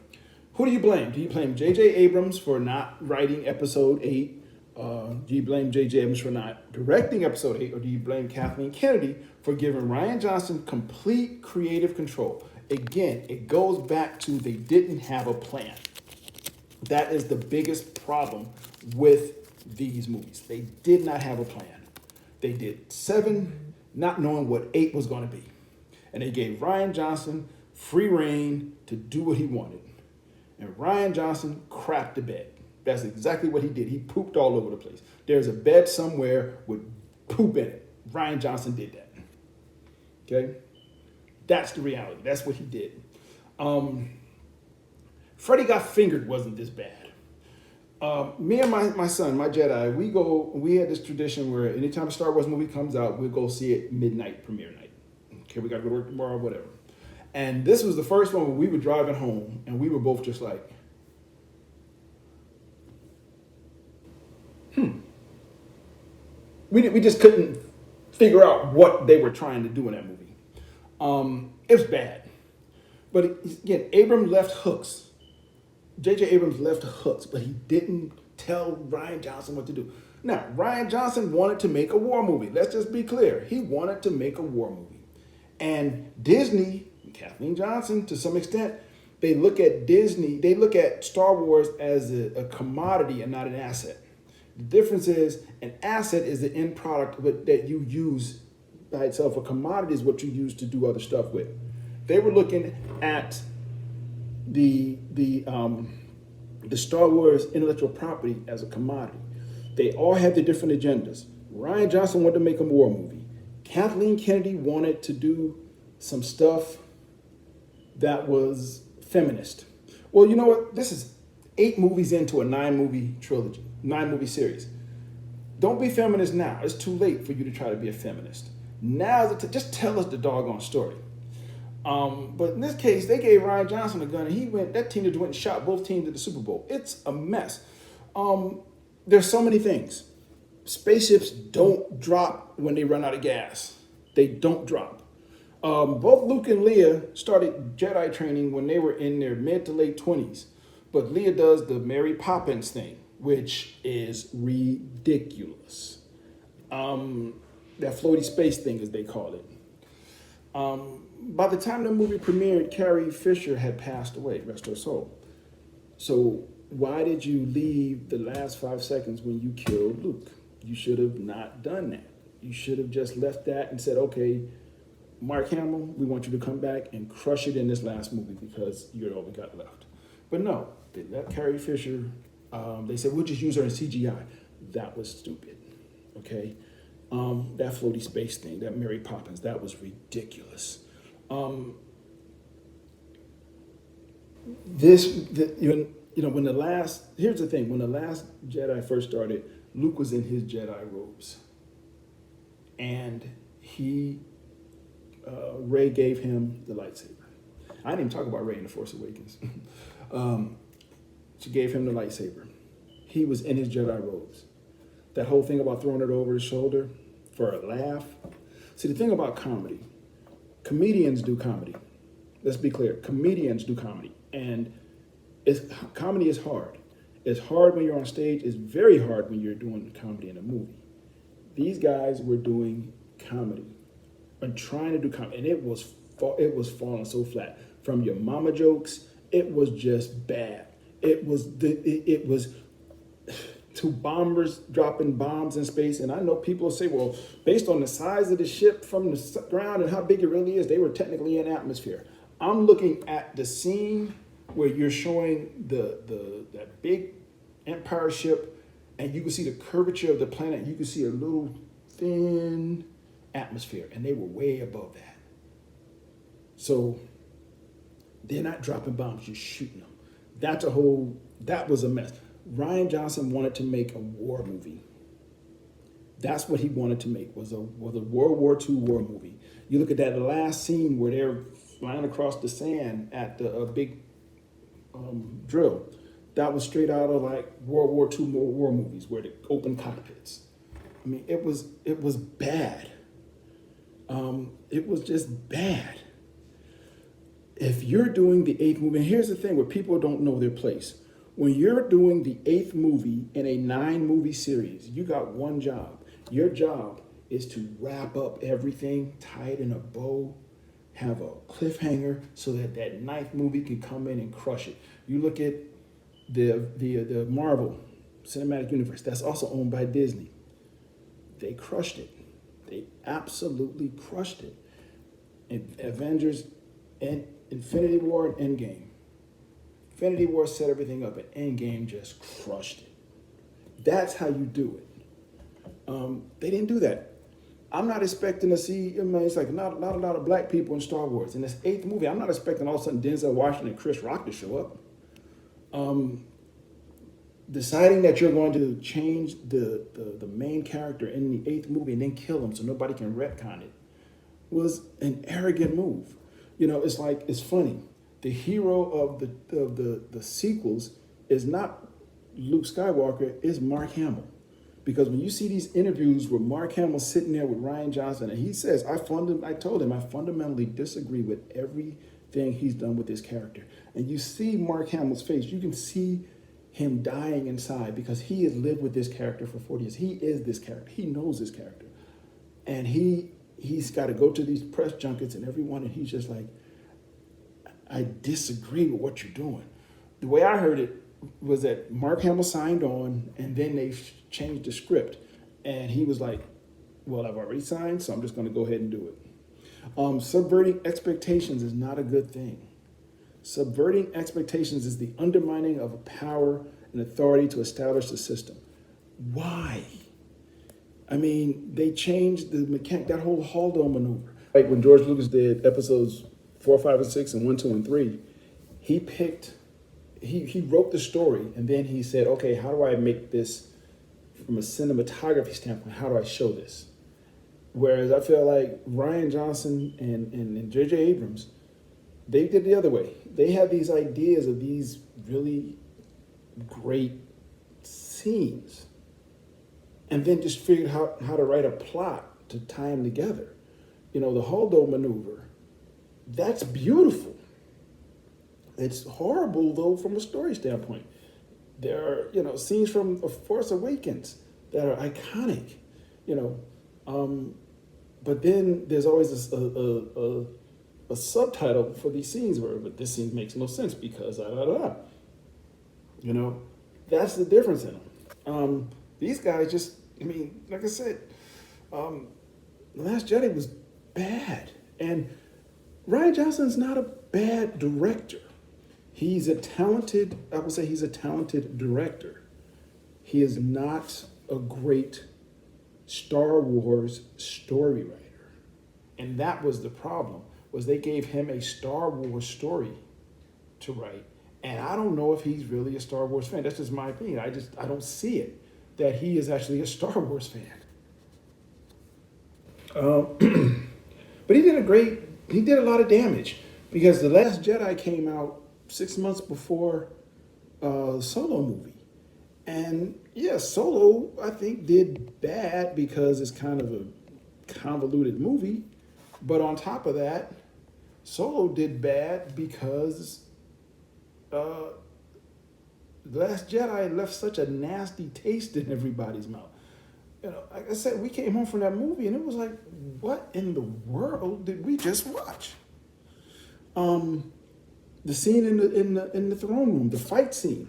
A: who do you blame? Do you blame J.J. Abrams for not writing Episode 8? Do you blame J.J. Abrams for not directing Episode 8? Or do you blame Kathleen Kennedy for giving Rian Johnson complete creative control? Again, it goes back to they didn't have a plan. That is the biggest problem with these movies. They did not have a plan. They did 7 not knowing what 8 was going to be. And they gave Rian Johnson free reign to do what he wanted. And Rian Johnson crapped the bed. That's exactly what he did. He pooped all over the place. There's a bed somewhere with poop in it. Rian Johnson did that. Okay? That's the reality. That's what he did. Freddy Got Fingered wasn't this bad. Me and my son, my Jedi, we had this tradition where anytime a Star Wars movie comes out, we'll go see it midnight premiere night. Okay, we got to go to work tomorrow, whatever. And this was the first one where we were driving home and we were both just like, We just couldn't figure out what they were trying to do in that movie. It was bad. But again, Abrams left hooks. J.J. Abrams left hooks, but he didn't tell Rian Johnson what to do. Now, Rian Johnson wanted to make a war movie. Let's just be clear. He wanted to make a war movie. And Disney, Kathleen Johnson, to some extent, they look at Star Wars as a commodity and not an asset. The difference is an asset is the end product that you use by itself. A commodity is what you use to do other stuff with. They were looking at the Star Wars intellectual property as a commodity. They all had their different agendas. Rian Johnson wanted to make a war movie. Kathleen Kennedy wanted to do some stuff that was feminist. Well, you know what? This is 8 movies into a 9-movie trilogy, 9-movie series. Don't be feminist now. It's too late for you to try to be a feminist. Now, just tell us the doggone story. But in this case, they gave Rian Johnson a gun, and that team just went and shot both teams at the Super Bowl. It's a mess. There's so many things. Spaceships don't drop when they run out of gas. They don't drop. Both Luke and Leia started Jedi training when they were in their mid to late 20s. But Leia does the Mary Poppins thing, which is ridiculous. That floaty space thing, as they call it. By the time the movie premiered, Carrie Fisher had passed away, rest her soul. So why did you leave the last 5 seconds when you killed Luke? You should have not done that. You should have just left that and said, okay, Mark Hamill, we want you to come back and crush it in this last movie because you're all we got left. But no, they let Carrie Fisher, they said, we'll just use her in CGI. That was stupid, okay? That floaty space thing, that Mary Poppins, that was ridiculous. When the last Jedi first started, Luke was in his Jedi robes. And Rey gave him the lightsaber. I didn't even talk about Rey in The Force Awakens. She gave him the lightsaber. He was in his Jedi robes. That whole thing about throwing it over his shoulder for a laugh. See, the thing about comedy, comedians do comedy. Let's be clear. Comedians do comedy. And comedy is hard. It's hard when you're on stage. It's very hard when you're doing comedy in a movie. These guys were doing comedy and trying to do comedy. And it was falling so flat. From your mama jokes, it was just bad. It was 2 bombers dropping bombs in space. And I know people say, well, based on the size of the ship from the ground and how big it really is, they were technically in atmosphere. I'm looking at the scene where you're showing that big Empire ship, and you can see the curvature of the planet. You can see a little thin atmosphere, and they were way above that. So they're not dropping bombs, you're shooting them. That was a mess. Rian Johnson wanted to make a war movie. That's what he wanted to make, was a World War II war movie. You look at that last scene where they're flying across the sand at the big drill. That was straight out of like World War II war movies where they open cockpits. I mean, it was bad. It was just bad. if you're doing the eighth movie, and here's the thing where people don't know their place. When you're doing the eighth movie in a 9 movie series, you got one job. Your job is to wrap up everything, tie it in a bow, have a cliffhanger so that that ninth movie can come in and crush it. You look at the Marvel Cinematic Universe, that's also owned by Disney. They crushed it. They absolutely crushed it. And Avengers and Infinity War and Endgame. Infinity War set everything up, and Endgame just crushed it. That's how you do it. They didn't do that. I'm not expecting to see, it's like not a lot of black people in Star Wars. In this eighth movie, I'm not expecting all of a sudden Denzel Washington and Chris Rock to show up. Deciding that you're going to change the main character in the eighth movie and then kill him so nobody can retcon it was an arrogant move. It's like, it's funny. The hero of the sequels is not Luke Skywalker, it's Mark Hamill. Because when you see these interviews where Mark Hamill's sitting there with Rian Johnson and he says, I told him I fundamentally disagree with everything he's done with this character. And you see Mark Hamill's face, you can see him dying inside because he has lived with this character for 40 years. He is this character. He knows this character. And he's got to go to these press junkets and everyone, and he's just like, I disagree with what you're doing. The way I heard it was that Mark Hamill signed on, and then they changed the script, and he was like, well, I've already signed, so I'm just going to go ahead and do it. Subverting expectations is not a good thing. Subverting expectations is the undermining of a power and authority to establish the system. Why? I mean, they changed the mechanic, that whole Holdo maneuver. Like when George Lucas did episodes 4, 5, and 6, and 1, 2, and 3, he wrote the story, and then he said, okay, how do I make this from a cinematography standpoint? How do I show this? Whereas I feel like Rian Johnson and J.J. Abrams, they did the other way. They had these ideas of these really great scenes, and then just figured out how to write a plot to tie them together. The Holdo maneuver, that's beautiful. It's horrible, though, from a story standpoint. There are, scenes from Force Awakens that are iconic, but then there's always a subtitle for these scenes where, but this scene makes no sense because da da da. That's the difference in them. These guys just, like I said, The Last Jedi was bad, and Rian Johnson's not a bad director. He's a talented, I would say he's a talented director. He is not a great Star Wars story writer. And that was the problem, was they gave him a Star Wars story to write. And I don't know if he's really a Star Wars fan. That's just my opinion. I don't see it, that he is actually a Star Wars fan. But he did a lot of damage, because The Last Jedi came out 6 months before Solo movie. And yeah, Solo, I think, did bad because it's kind of a convoluted movie. But on top of that, Solo did bad because The Last Jedi left such a nasty taste in everybody's mouth. Like I said, we came home from that movie and it was like, what in the world did we just watch? The scene in the throne room, the fight scene,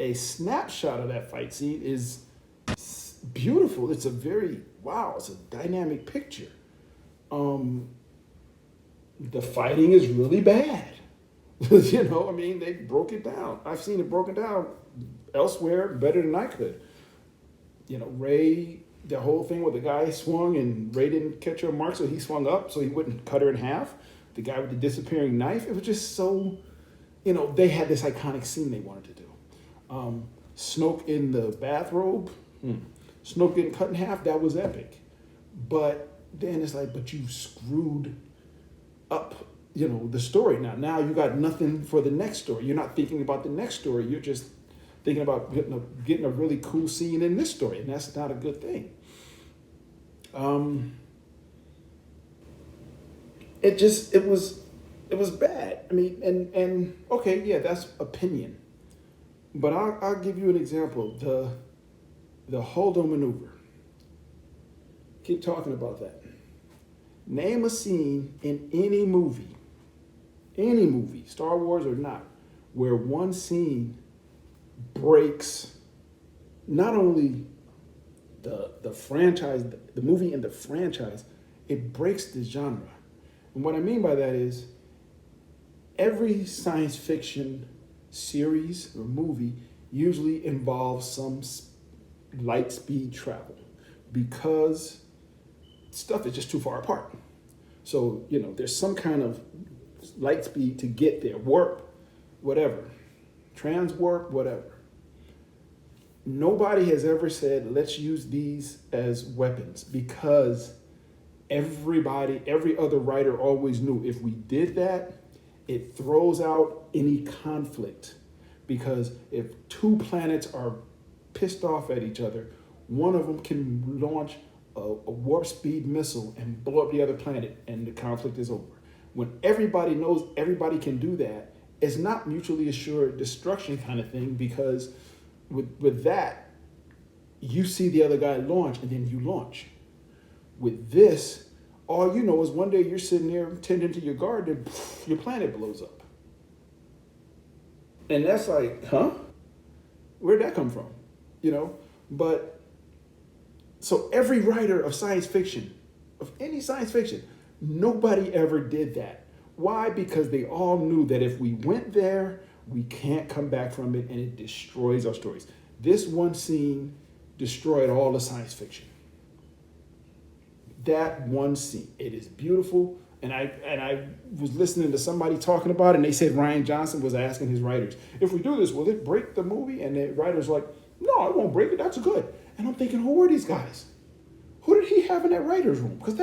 A: a snapshot of that fight scene is beautiful. It's it's a dynamic picture. The fighting is really bad. They broke it down. I've seen it broken down elsewhere better than I could. Rey, the whole thing where the guy swung and Rey didn't catch her mark, so he swung up so he wouldn't cut her in half. The guy with the disappearing knife, it was just so, they had this iconic scene they wanted to do. Snoke in the bathrobe, Snoke getting cut in half, that was epic. But then it's like, but you screwed up, the story. Now you got nothing for the next story. You're not thinking about the next story. You're just thinking about getting a really cool scene in this story, and that's not a good thing. It It was bad. I mean, and okay, yeah, that's opinion. But I'll give you an example. The Holdo maneuver. Keep talking about that. Name a scene in any movie, Star Wars or not, where one scene breaks not only the franchise, the movie and the franchise, it breaks the genre. And what I mean by that is every science fiction series or movie usually involves some light speed travel because stuff is just too far apart. So, there's some kind of light speed to get there, warp, whatever, transwarp, whatever. Nobody has ever said, let's use these as weapons because every other writer always knew if we did that, it throws out any conflict. Because if two planets are pissed off at each other, one of them can launch a warp speed missile and blow up the other planet, and the conflict is over. When everybody knows everybody can do that, it's not mutually assured destruction kind of thing, because with that, you see the other guy launch and then you launch. With this, all you know is one day you're sitting there tending to your garden, your planet blows up. And that's like, huh? Where'd that come from? But so every writer of science fiction, of any science fiction, nobody ever did that. Why? Because they all knew that if we went there, we can't come back from it, and it destroys our stories. This one scene destroyed all the science fiction. That one scene, it is beautiful. And I was listening to somebody talking about it, and they said Rian Johnson was asking his writers, if we do this, will it break the movie? And the writers were like, no, it won't break it. That's good. And I'm thinking, who are these guys? Who did he have in that writer's room? Because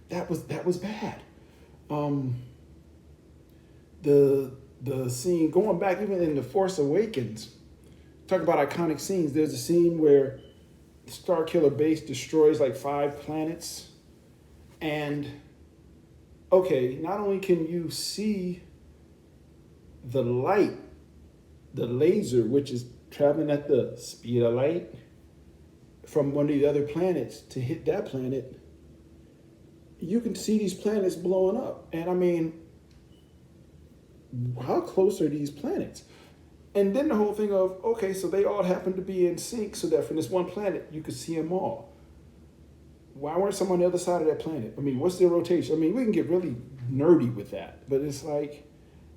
A: that was bad. The scene, going back even in The Force Awakens, talk about iconic scenes. There's a scene where the Starkiller base destroys like 5 planets. And, okay, not only can you see the light, the laser, which is traveling at the speed of light from one of the other planets to hit that planet, you can see these planets blowing up. And I mean, how close are these planets? And then the whole thing of, okay, so they all happen to be in sync so that from this one planet, you could see them all. Why weren't some on the other side of that planet? I mean, what's their rotation? I mean, we can get really nerdy with that, but it's like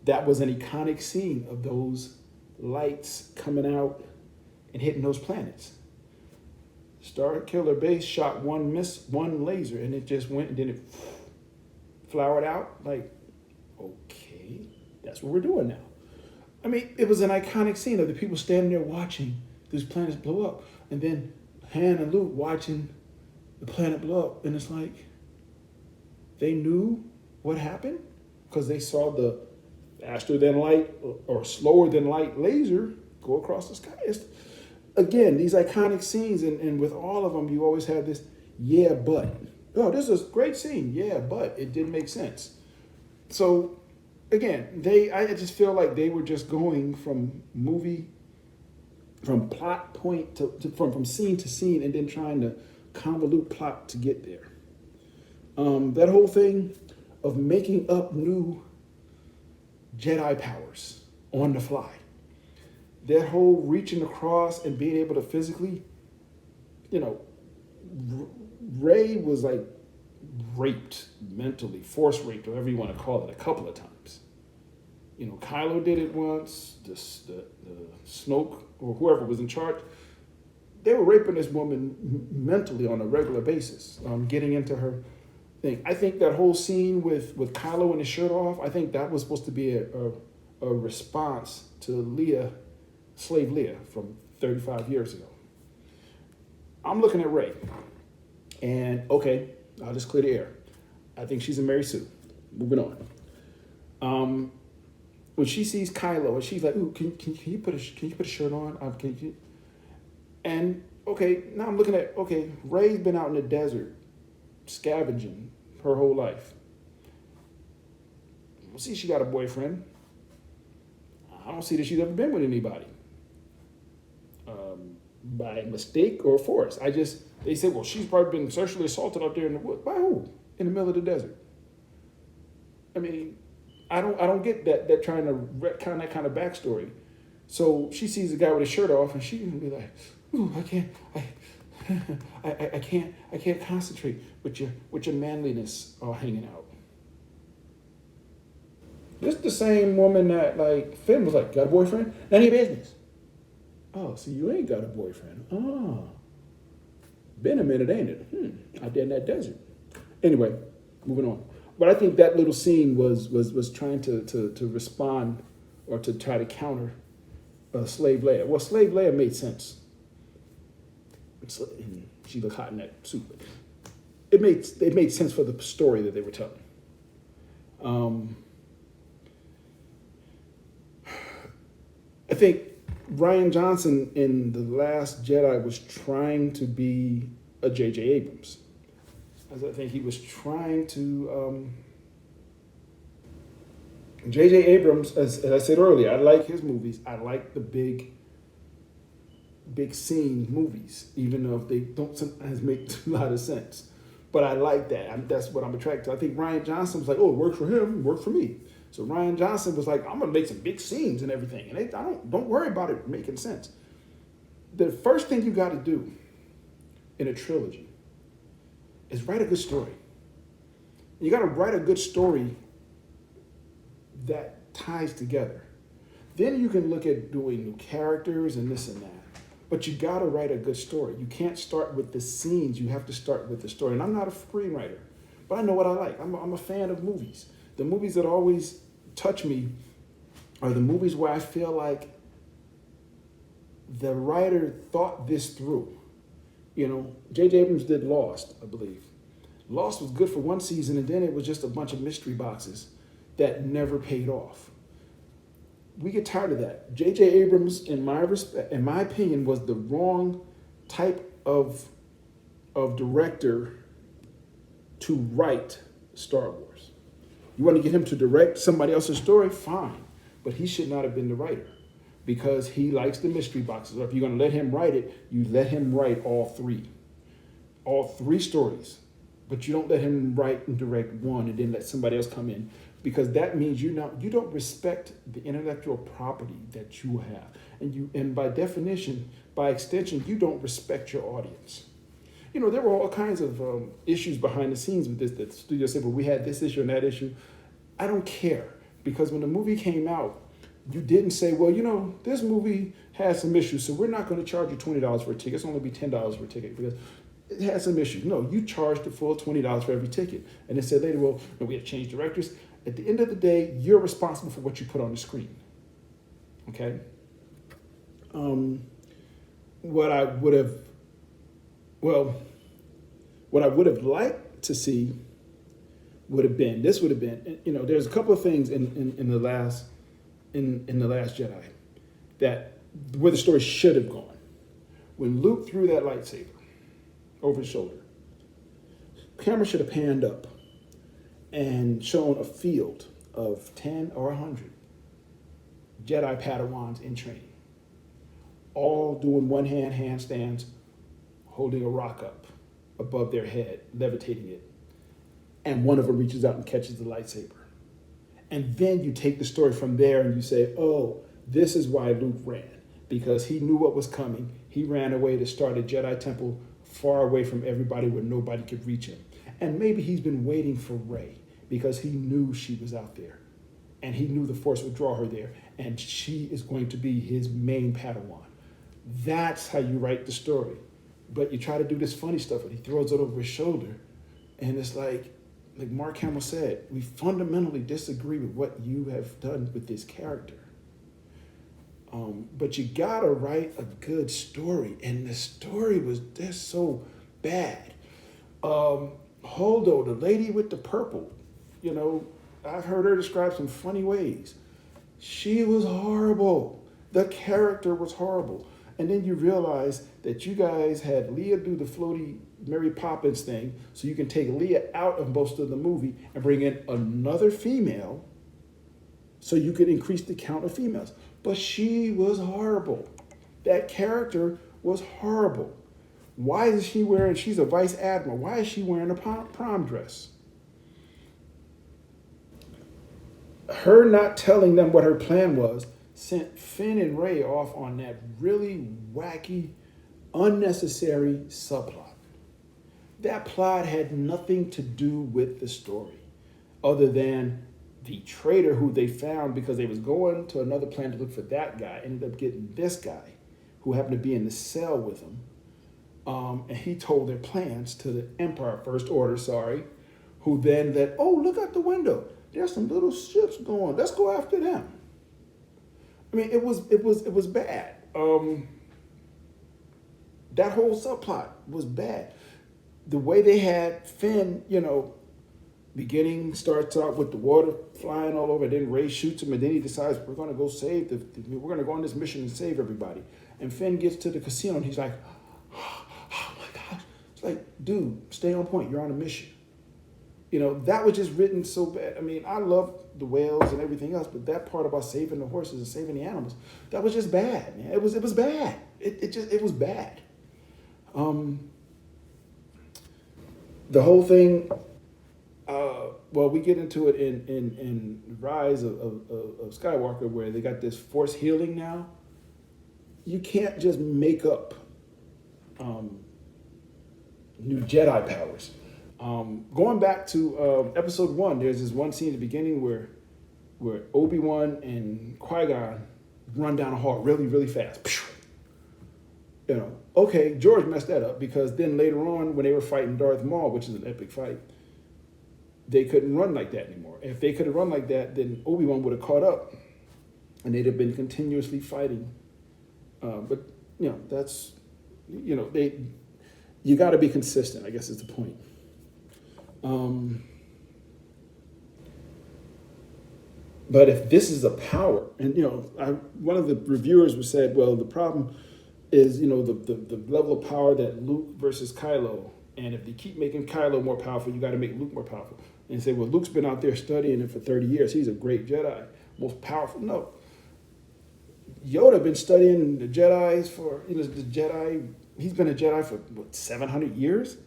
A: that was an iconic scene of those lights coming out and hitting those planets. Starkiller base shot one laser, and it just went, and then it flowered out. Like, okay, that's what we're doing now. I mean, it was an iconic scene of the people standing there watching these planets blow up, and then Han and Luke watching the planet blow up, and it's like they knew what happened because they saw the faster than light or slower than light laser go across the sky. Again, these iconic scenes, and with all of them, you always have this, yeah, but. Oh, this is a great scene. Yeah, but it didn't make sense. So, again, I just feel like they were just going from plot point from scene to scene, and then trying to convolute plot to get there. That whole thing of making up new Jedi powers on the fly. That whole reaching across and being able to physically, Rey was like raped mentally, force raped, whatever you want to call it, a couple of times. Kylo did it once, the Snoke or whoever was in charge. They were raping this woman mentally on a regular basis, getting into her thing. I think that whole scene with Kylo and his shirt off, I think that was supposed to be a response to Slave Leia from 35 years ago. I'm looking at Rey, and okay, I'll just clear the air. I think she's a Mary Sue. Moving on. When she sees Kylo, and she's like, "Ooh, can you put a shirt on? And okay, now I'm looking at, okay, Rey's been out in the desert scavenging her whole life. don't see she got a boyfriend. I don't see that she's ever been with anybody by mistake or force. They said, well, she's probably been sexually assaulted out there in the woods. By who? In the middle of the desert. I mean, I don't get that trying to retcon that kind of backstory. So she sees a guy with his shirt off, and she can be like, "Ooh, I can't concentrate with your manliness all hanging out." This the same woman that like Finn was like, got a boyfriend? None of your business. Oh, so you ain't got a boyfriend? Oh, been a minute, ain't it? Out there in that desert. Anyway, moving on. But I think that little scene was trying to respond or to try to counter Slave Leia. Well, Slave Leia made sense. She looked hot in that suit. It made sense for the story that they were telling. I think Rian Johnson in The Last Jedi was trying to be a J.J. Abrams. As I think he was trying to. J.J. Abrams, as I said earlier, I like his movies. I like the big scene movies, even though they don't sometimes make a lot of sense. But I like that. That's what I'm attracted to. I think Rian Johnson was like, oh, it worked for him, it worked for me. So Rian Johnson was like, I'm gonna make some big scenes and everything, and don't worry about it making sense. The first thing you got to do in a trilogy is write a good story. You got to write a good story that ties together. Then you can look at doing new characters and this and that. But you got to write a good story. You can't start with the scenes. You have to start with the story. And I'm not a screenwriter, but I know what I like. I'm a fan of movies. The movies that always touch me are the movies where I feel like the writer thought this through. You know, J.J. Abrams did Lost, I believe. Lost was good for one season, and then it was just a bunch of mystery boxes that never paid off. We get tired of that. J.J. Abrams, in my opinion, was the wrong type of director to write Star Wars. You want to get him to direct somebody else's story? Fine. But he should not have been the writer because he likes the mystery boxes. Or if you're going to let him write it, you let him write all three stories. But you don't let him write and direct one and then let somebody else come in, because that means you don't respect the intellectual property that you have. And by definition, by extension, you don't respect your audience. You know, there were all kinds of issues behind the scenes with this, that the studio said, well, we had this issue and that issue. I don't care, because when the movie came out, you didn't say, well, you know, this movie has some issues, so we're not going to charge you $20 for a ticket. It's only be $10 for a ticket because it has some issues. No, you charged the full $20 for every ticket. And they said later, well, no, we had to change directors. At the end of the day, you're responsible for what you put on the screen. Okay? What I would have liked to see would have been, you know, there's a couple of things in the last Jedi that where the story should have gone. When Luke threw that lightsaber over his shoulder, camera should have panned up and shown a field of 10 or 100 Jedi Padawans in training, all doing one-hand handstands, holding a rock up above their head, levitating it, and one of them reaches out and catches the lightsaber. And then you take the story from there and you say, oh, this is why Luke ran, because he knew what was coming. He ran away to start a Jedi temple far away from everybody where nobody could reach him. And maybe he's been waiting for Rey because he knew she was out there and he knew the Force would draw her there, and she is going to be his main Padawan. That's how you write the story. But you try to do this funny stuff and he throws it over his shoulder, and it's like Mark Hamill said, we fundamentally disagree with what you have done with this character. But you gotta write a good story, and the story was just so bad. Holdo, the lady with the purple, you know, I've heard her described some funny ways. She was horrible. The character was horrible. And then you realize that you guys had Leah do the floaty Mary Poppins thing, so you can take Leah out of most of the movie and bring in another female so you could increase the count of females. But she was horrible. That character was horrible. Why is she wearing, she's a vice admiral, why is she wearing a prom dress? Her not telling them what her plan was sent Finn and Ray off on that really wacky, unnecessary subplot. That plot had nothing to do with the story other than the traitor who they found because they was going to another planet to look for that guy ended up getting this guy who happened to be in the cell with him. And he told their plans to the Empire, First Order, sorry, who then that, oh, look out the window. There's some little ships going. Let's go after them. I mean, it was bad. That whole subplot was bad. The way they had Finn, beginning starts out with the water flying all over, then Ray shoots him, and then he decides we're going to go save we're going to go on this mission and save everybody. And Finn gets to the casino and he's like, oh my gosh. It's like, dude, stay on point. You're on a mission. That was just written so bad. I mean, I love the whales and everything else, but that part about saving the horses and saving the animals, that was just bad, man. It was bad. It was bad. The whole thing, well, we get into it in Rise of Skywalker, where they got this force healing now. You can't just make up new Jedi powers. Going back to episode 1, there's this one scene at the beginning where Obi-Wan and Qui-Gon run down a hall really, really fast. Okay, George messed that up because then later on when they were fighting Darth Maul, which is an epic fight, they couldn't run like that anymore. If they could have run like that, then Obi-Wan would have caught up and they'd have been continuously fighting. But that's, you got to be consistent, I guess is the point. But if this is a power, and one of the reviewers said, well, the problem is the level of power that Luke versus Kylo, and if they keep making Kylo more powerful, you got to make Luke more powerful. And say, well, Luke's been out there studying it for 30 years. He's a great Jedi, most powerful. No, Yoda been studying the Jedi's for the Jedi. He's been a Jedi for 700 years.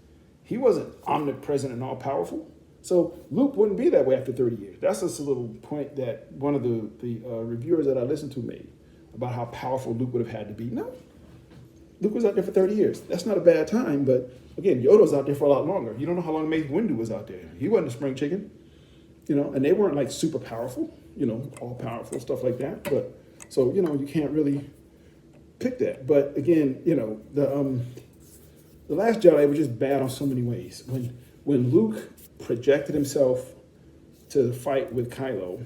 A: He wasn't omnipresent and all powerful. So Luke wouldn't be that way after 30 years. That's just a little point that one of the reviewers that I listened to made about how powerful Luke would have had to be. No, Luke was out there for 30 years. That's not a bad time, but again, Yoda was out there for a lot longer. You don't know how long Mace Windu was out there. He wasn't a spring chicken, and they weren't like super powerful, all powerful, stuff like that. But so, you can't really pick that. But again, the Last Jedi was just bad on so many ways. When Luke projected himself to fight with Kylo,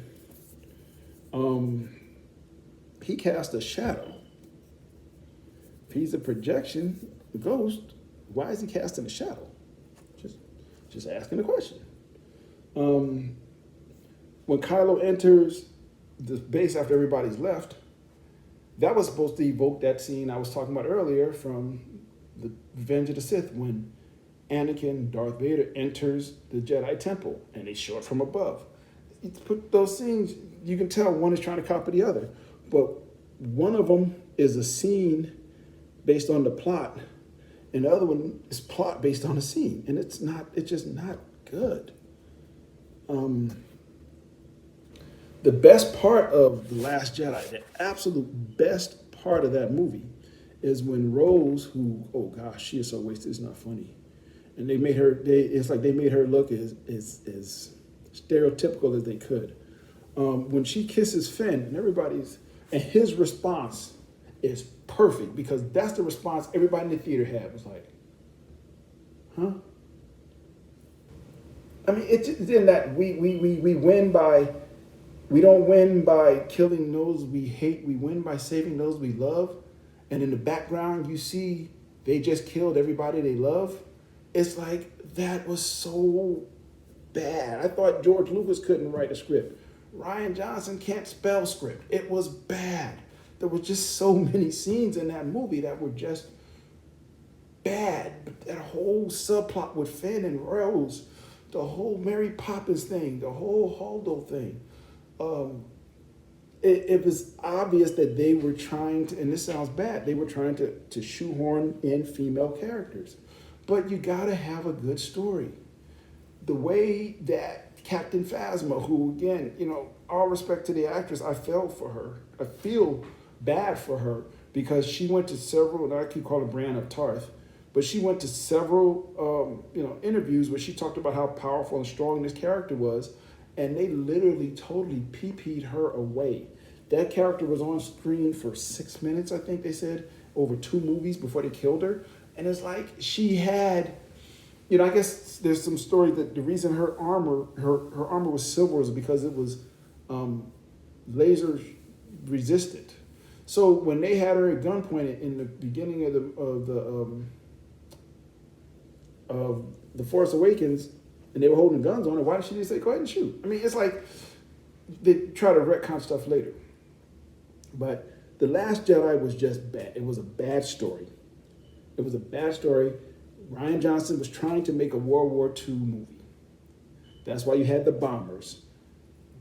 A: he cast a shadow. If he's a projection, the ghost, why is he casting a shadow? Just asking the question. When Kylo enters the base after everybody's left, that was supposed to evoke that scene I was talking about earlier from the Revenge of the Sith, when Anakin, Darth Vader, enters the Jedi Temple and they show it from above. You put those scenes, you can tell one is trying to copy the other, but one of them is a scene based on the plot, and the other one is plot based on a scene, and it's just not good. The best part of The Last Jedi, the absolute best part of that movie, is when Rose, who, oh gosh, she is so wasted, it's not funny. And they made her look as stereotypical as they could. When she kisses Finn, and his response is perfect, because that's the response everybody in the theater had, was like, huh? I mean, it's in that we win by, we don't win by killing those we hate, we win by saving those we love. And in the background, you see they just killed everybody they love. It's like, that was so bad. I thought George Lucas couldn't write a script. Rian Johnson can't spell script. It was bad. There were just so many scenes in that movie that were just bad. But that whole subplot with Finn and Rose, the whole Mary Poppins thing, the whole Holdo thing, it was obvious that they were trying to, and this sounds bad, they were trying to shoehorn in female characters. But you gotta have a good story. The way that Captain Phasma, who again, all respect to the actress, I felt for her. I feel bad for her because she went to several, and I keep calling her Brienne of Tarth, but she went to several, interviews where she talked about how powerful and strong this character was, and they literally totally pee-peed her away. That character was on screen for 6 minutes, I think they said, over 2 movies before they killed her, and it's like she had. I guess there's some story that the reason her armor was silver was because it was laser resistant. So when they had her at gunpoint in the beginning of the Force Awakens, and they were holding guns on her, why did she just say go ahead and shoot? I mean, it's like they try to retcon stuff later. But The Last Jedi was just bad. It was a bad story. It was a bad story. Rian Johnson was trying to make a World War II movie. That's why you had the bombers.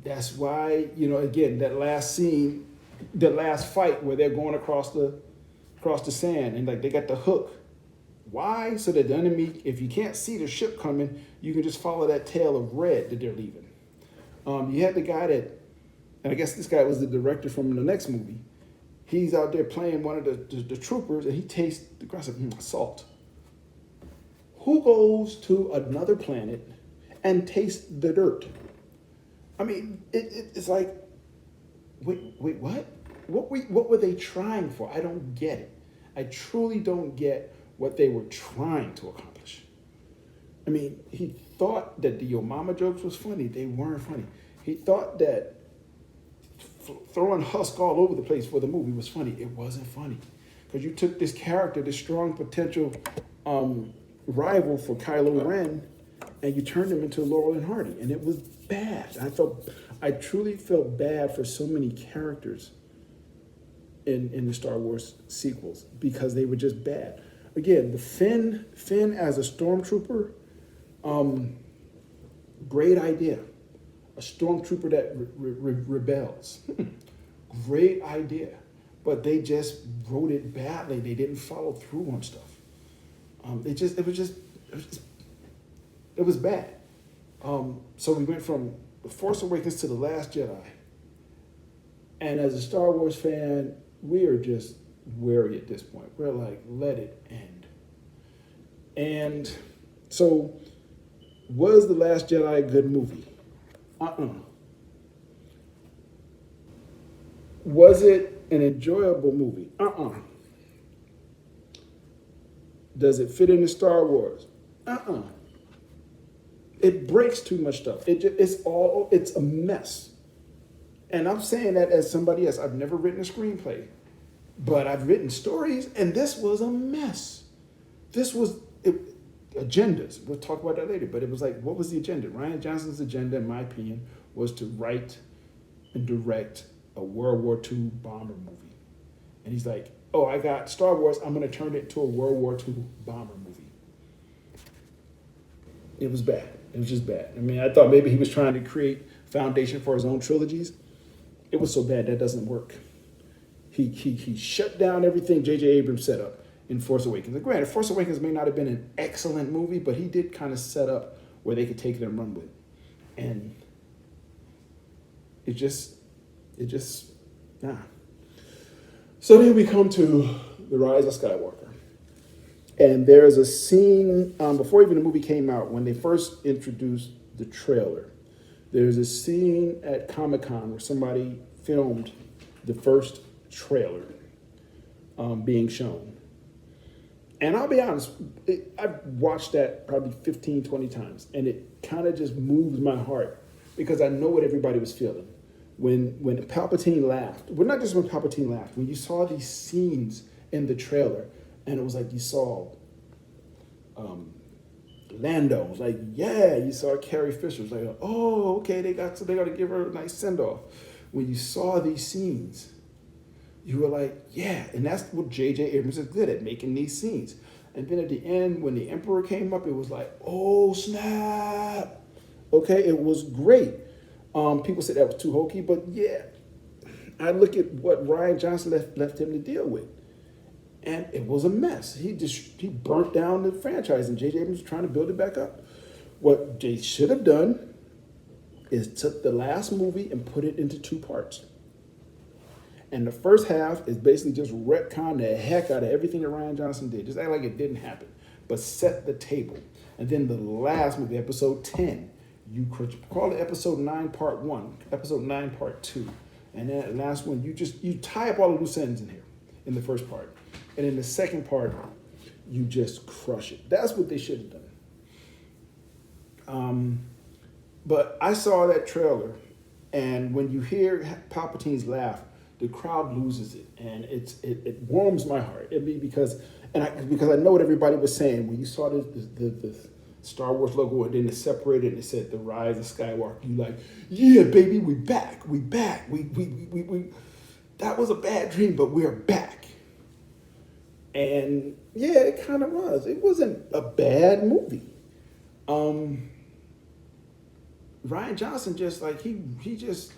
A: That's why, again, that last scene, the last fight where they're going across the sand and like they got the hook. Why? So that the enemy, if you can't see the ship coming, you can just follow that tail of red that they're leaving. You had the guy that, and I guess this guy was the director from the next movie. He's out there playing one of the troopers, and he tastes the grass of salt. Who goes to another planet and tastes the dirt? I mean, it's like, wait, what? What were they trying for? I don't get it. I truly don't get what they were trying to accomplish. I mean, he thought that the Yo Mama jokes was funny. They weren't funny. He thought that throwing Husk all over the place for the movie was funny. It wasn't funny. Because you took this character, this strong potential rival for Kylo Ren, and you turned him into Laurel and Hardy, and it was bad. I truly felt bad for so many characters in the Star Wars sequels because they were just bad. Again, the Finn as a stormtrooper, great idea. A stormtrooper that rebels, great idea. But they just wrote it badly. They didn't follow through on stuff. It was bad. So we went from The Force Awakens to The Last Jedi. And as a Star Wars fan, we are just wary at this point. We're like, let it end. And so, was The Last Jedi a good movie? Was it an enjoyable movie? Does it fit into Star Wars? It breaks too much stuff. It's a mess. And I'm saying that as somebody else. I've never written a screenplay, but I've written stories, and this was a mess. Agendas. We'll talk about that later. But it was like, what was the agenda? Rian Johnson's agenda, in my opinion, was to write and direct a World War II bomber movie. And he's like, oh, I got Star Wars. I'm going to turn it into a World War II bomber movie. It was bad. It was just bad. I mean, I thought maybe he was trying to create foundation for his own trilogies. It was so bad that doesn't work. He shut down everything J.J. Abrams set up in Force Awakens. And granted, Force Awakens may not have been an excellent movie, but he did kind of set up where they could take it and run with it. And nah. So then we come to The Rise of Skywalker. And there's a scene, before even the movie came out, when they first introduced the trailer, there's a scene at Comic-Con where somebody filmed the first trailer being shown. And I'll be honest, I've watched that probably 15, 20 times, and it kind of just moves my heart because I know what everybody was feeling. When Palpatine laughed, well, not just when Palpatine laughed, when you saw these scenes in the trailer, and it was like you saw Lando, it was like, yeah, you saw Carrie Fisher, it was like, oh, okay, they got to give her a nice send-off. When you saw these scenes, you were like, yeah, and that's what J.J. Abrams is good at, making these scenes. And then at the end, when the Emperor came up, it was like, oh, snap. Okay, it was great. People said that was too hokey, but yeah, I look at what Ryan Johnson left him to deal with, and it was a mess. He burnt down the franchise, and J.J. Abrams was trying to build it back up. What they should have done is took the last movie and put it into two parts. And the first half is basically just retcon the heck out of everything that Ryan Johnson did. Just act like it didn't happen, but set the table. And then the last movie, episode 10, you call it episode 9 part 1, episode 9 part 2. And then the last one, you tie up all the loose ends in here in the first part. And in the second part, you just crush it. That's what they should have done. But I saw that trailer, and when you hear Palpatine's laugh, the crowd loses it, and it warms my heart. Because I know what everybody was saying when you saw the Star Wars logo and then it separated and it said The Rise of Skywalker. You like, yeah, baby, we back. We that was a bad dream, but we're back. And yeah, it kind of was. It wasn't a bad movie. Ryan Johnson just like he just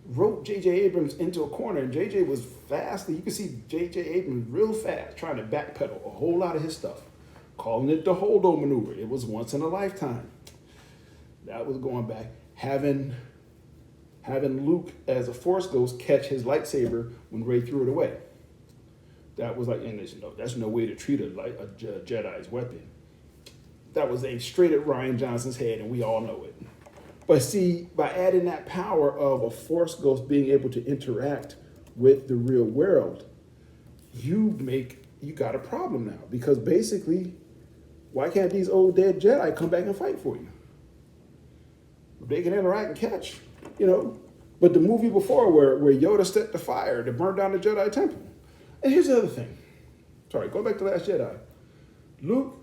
A: wrote J.J. Abrams into a corner, and J.J. was fast. You can see J.J. Abrams real fast trying to backpedal a whole lot of his stuff, calling it the Holdo maneuver. It was once in a lifetime. That was going back. Having Luke as a Force ghost catch his lightsaber when Rey threw it away. That was like, and there's no way to treat a Jedi's weapon. That was aimed straight at Ryan Johnson's head, and we all know it. But see, by adding that power of a Force ghost being able to interact with the real world, you got a problem now. Because basically, why can't these old dead Jedi come back and fight for you? They can interact and catch, But the movie before where Yoda set the fire to burn down the Jedi Temple. And here's the other thing. Sorry, go back to Last Jedi. Luke,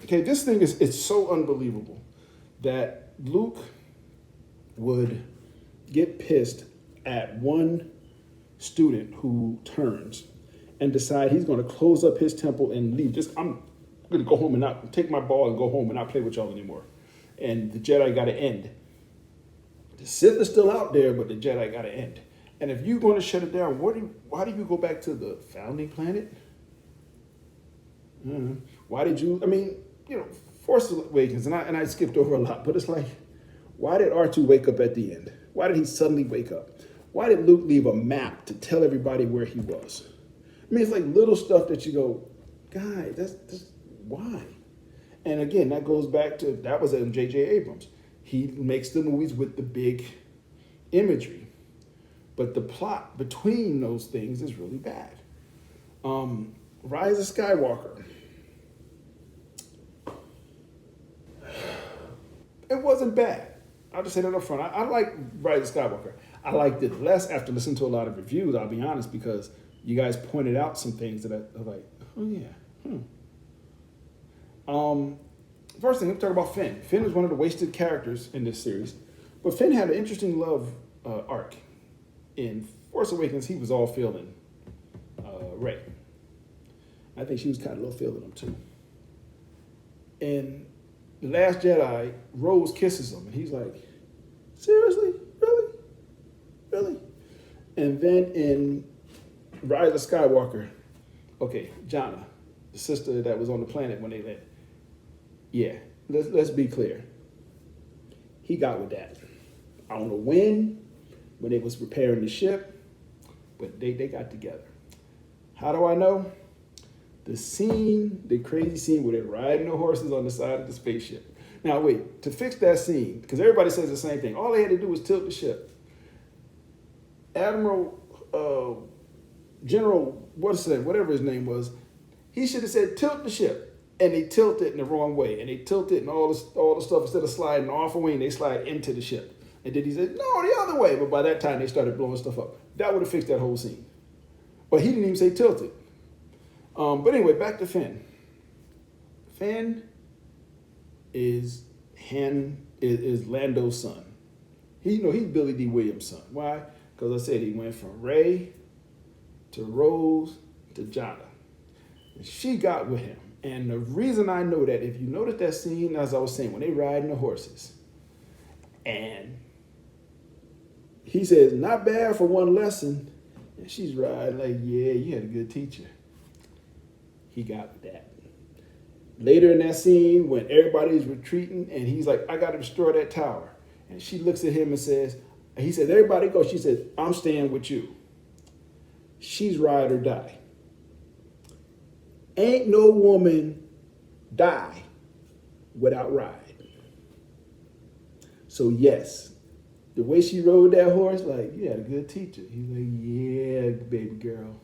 A: okay, this thing it's so unbelievable that Luke would get pissed at one student who turns and decide he's going to close up his temple and leave. I'm going to go home and not take my ball and go home and not play with y'all anymore. And the Jedi got to end. The Sith is still out there, but the Jedi got to end. And if you're going to shut it down, why do you go back to the founding planet? Why did you? Force Awakens, and I skipped over a lot, but it's like, why did R2 wake up at the end? Why did he suddenly wake up? Why did Luke leave a map to tell everybody where he was? It's like little stuff that you go, guy, that's why? And again, that goes back to, that was J.J. Abrams. He makes the movies with the big imagery, but the plot between those things is really bad. Rise of Skywalker. It wasn't bad. I'll just say that up front. I like Rise of Skywalker. I liked it less after listening to a lot of reviews, I'll be honest, because you guys pointed out some things that I was like, oh yeah. First thing, let's talk about Finn. Finn was one of the wasted characters in this series, but Finn had an interesting love arc. In Force Awakens, he was all feeling Rey. I think she was kind of a little feeling him too. In The Last Jedi, Rose kisses him, and he's like, seriously? Really? Really? And then in Rise of Skywalker, okay, Jannah, the sister that was on the planet when they landed. Yeah, let's be clear. He got with that. I don't know when they was repairing the ship, but they got together. How do I know? The crazy scene where they're riding the horses on the side of the spaceship. Now wait, to fix that scene, because everybody says the same thing, all they had to do was tilt the ship. General, whatever his name was, he should have said tilt the ship. And they tilt it in the wrong way. And they tilt it and all the stuff, instead of sliding off a wing, they slide into the ship. And then he said, no, the other way. But by that time, they started blowing stuff up. That would have fixed that whole scene. But he didn't even say tilt it. But anyway, back to Finn. Finn is Lando's son. He's Billy D. Williams' son. Why? Because I said he went from Rey to Rose to Jannah. And she got with him. And the reason I know that, if you notice that scene, as I was saying, when they riding the horses, and He says, not bad for one lesson. And she's riding like, yeah, you had a good teacher. He got that. Later in that scene, when everybody's retreating, and he's like, I got to destroy that tower. And she looks at him and says, he says, everybody go. She says, I'm staying with you. She's ride or die. Ain't no woman die without ride. So yes, the way she rode that horse, like, you had a good teacher. He's like, yeah, baby girl.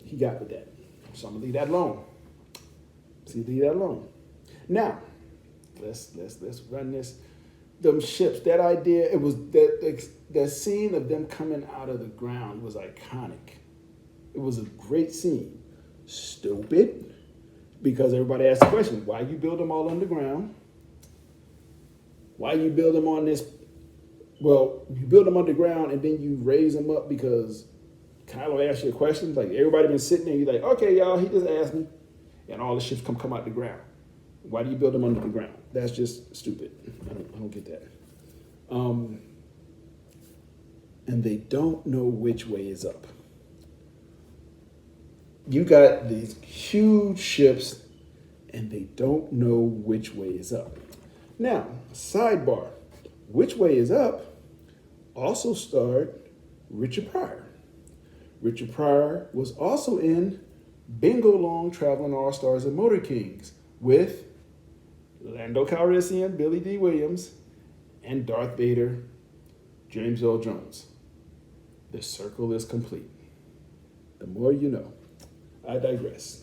A: He got with that. So I'm gonna leave that alone. Leave that alone. Now, let's run this. Them ships, that idea, it was that scene of them coming out of the ground was iconic. It was a great scene. Stupid, because everybody asked the question, why you build them all underground? Why you build them on this? Well, you build them underground and then you raise them up because Kylo asked you a question. Like, everybody been sitting there, you're like, okay, y'all, he just asked me. And all the ships come out the ground. Why do you build them under the ground? That's just stupid. I don't get that. And they don't know which way is up. You got these huge ships and they don't know which way is up. Now, sidebar, Which Way is Up also starred Richard Pryor. Richard Pryor was also in Bingo Long Traveling All-Stars and Motor Kings with Lando Calrissian, Billy D. Williams, and Darth Vader, James Earl Jones. The circle is complete. The more you know. I digress.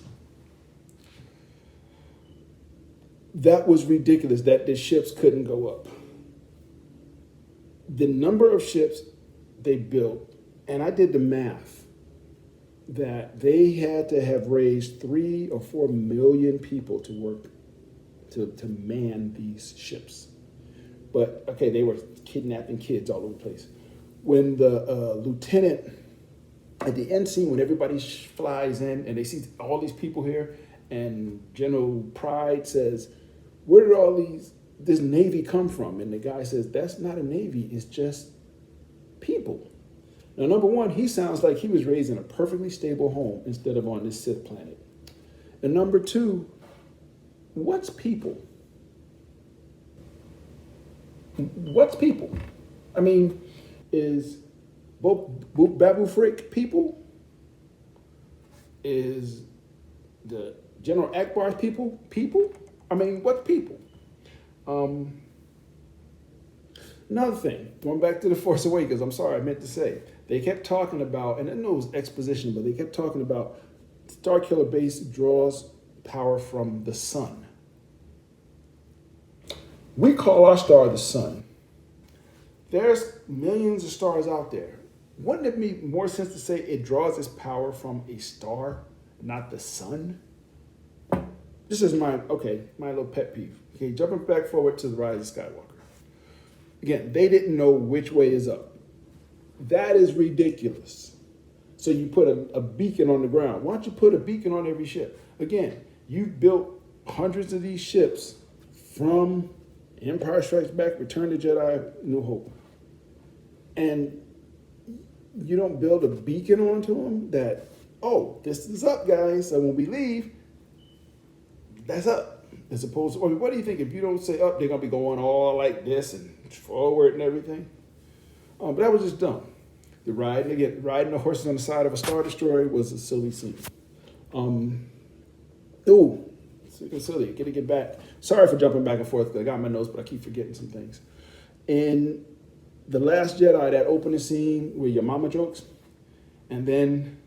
A: That was ridiculous that the ships couldn't go up. The number of ships they built, and I did the math, that they had to have raised 3 or 4 million people to work to man these ships. But okay, they were kidnapping kids all over the place. When the lieutenant at the end scene, when everybody flies in and they see all these people here, and General Pride says, "Where did all this Navy come from?" And the guy says, "That's not a Navy, it's just people." Now, number one, he sounds like he was raised in a perfectly stable home instead of on this Sith planet. And number two, what's people? What's people? I mean, is Babu Frick people? Is the General Akbar's people? People? I mean, what's people? Another thing, going back to The Force Awakens, I'm sorry, I meant to say, they kept talking about, and I know it was exposition, but they kept talking about Starkiller Base draws power from the sun. We call our star the sun. There's millions of stars out there. Wouldn't it make more sense to say it draws its power from a star, not the sun? This is my little pet peeve. Okay, jumping back forward to The Rise of Skywalker. Again, they didn't know which way is up. That is ridiculous. So you put a beacon on the ground. Why don't you put a beacon on every ship? Again, you built hundreds of these ships from Empire Strikes Back, Return of the Jedi, New Hope. And you don't build a beacon onto them that, oh, this is up, guys. So when we leave, that's up. As opposed to, I mean, what do you think? If you don't say up, they're going to be going all like this and forward and everything. But that was just dumb. Riding the horses on the side of a Star Destroyer was a silly scene. Speaking of silly, gotta get back. Sorry for jumping back and forth, because I got my notes, but I keep forgetting some things. In The Last Jedi, that opening scene where your mama jokes, and then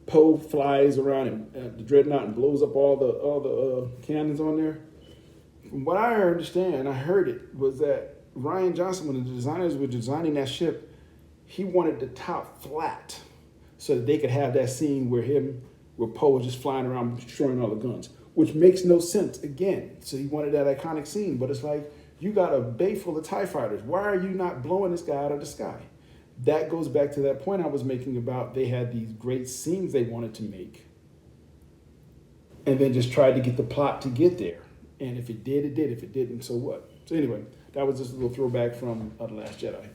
A: Poe flies around the dreadnought and blows up all the cannons on there. From what I understand, I heard it, was that Rian Johnson, when the designers were designing that ship, he wanted the top flat so that they could have that scene where Poe was just flying around destroying all the guns, which makes no sense again. So he wanted that iconic scene, but it's like, you got a bay full of TIE fighters. Why are you not blowing this guy out of the sky? That goes back to that point I was making about they had these great scenes they wanted to make and then just tried to get the plot to get there. And if it did, it did. If it didn't, so what? So anyway, that was just a little throwback from The Last Jedi.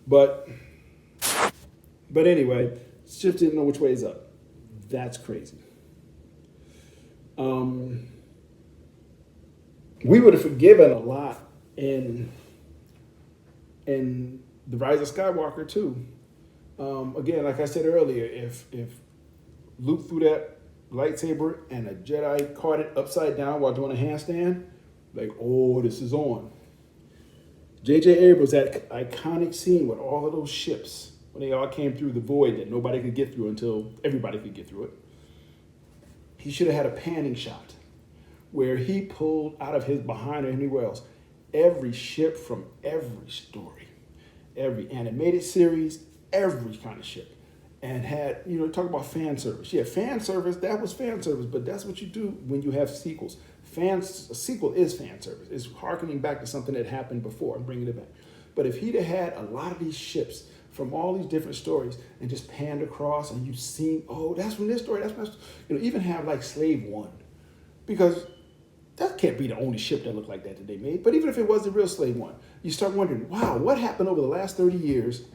A: But anyway, ships didn't know which way is up. That's crazy. We would have forgiven a lot in The Rise of Skywalker too. Again, like I said earlier, if Luke threw that lightsaber and a Jedi caught it upside down while doing a handstand, like, oh, this is on. J.J. Abrams, that iconic scene with all of those ships, when they all came through the void that nobody could get through until everybody could get through it. He should have had a panning shot where he pulled out of his behind or anywhere else every ship from every story, every animated series, every kind of ship. And had, talk about fan service. Yeah, fan service, that was fan service, but that's what you do when you have sequels. A sequel is fan service. It's harkening back to something that happened before and bringing it back. But if he'd have had a lot of these ships from all these different stories and just panned across and you've seen, oh, that's from this story, that's from this, even have like Slave One. Because that can't be the only ship that looked like that they made. But even if it was the real Slave One, you start wondering, wow, what happened over the last 30 years?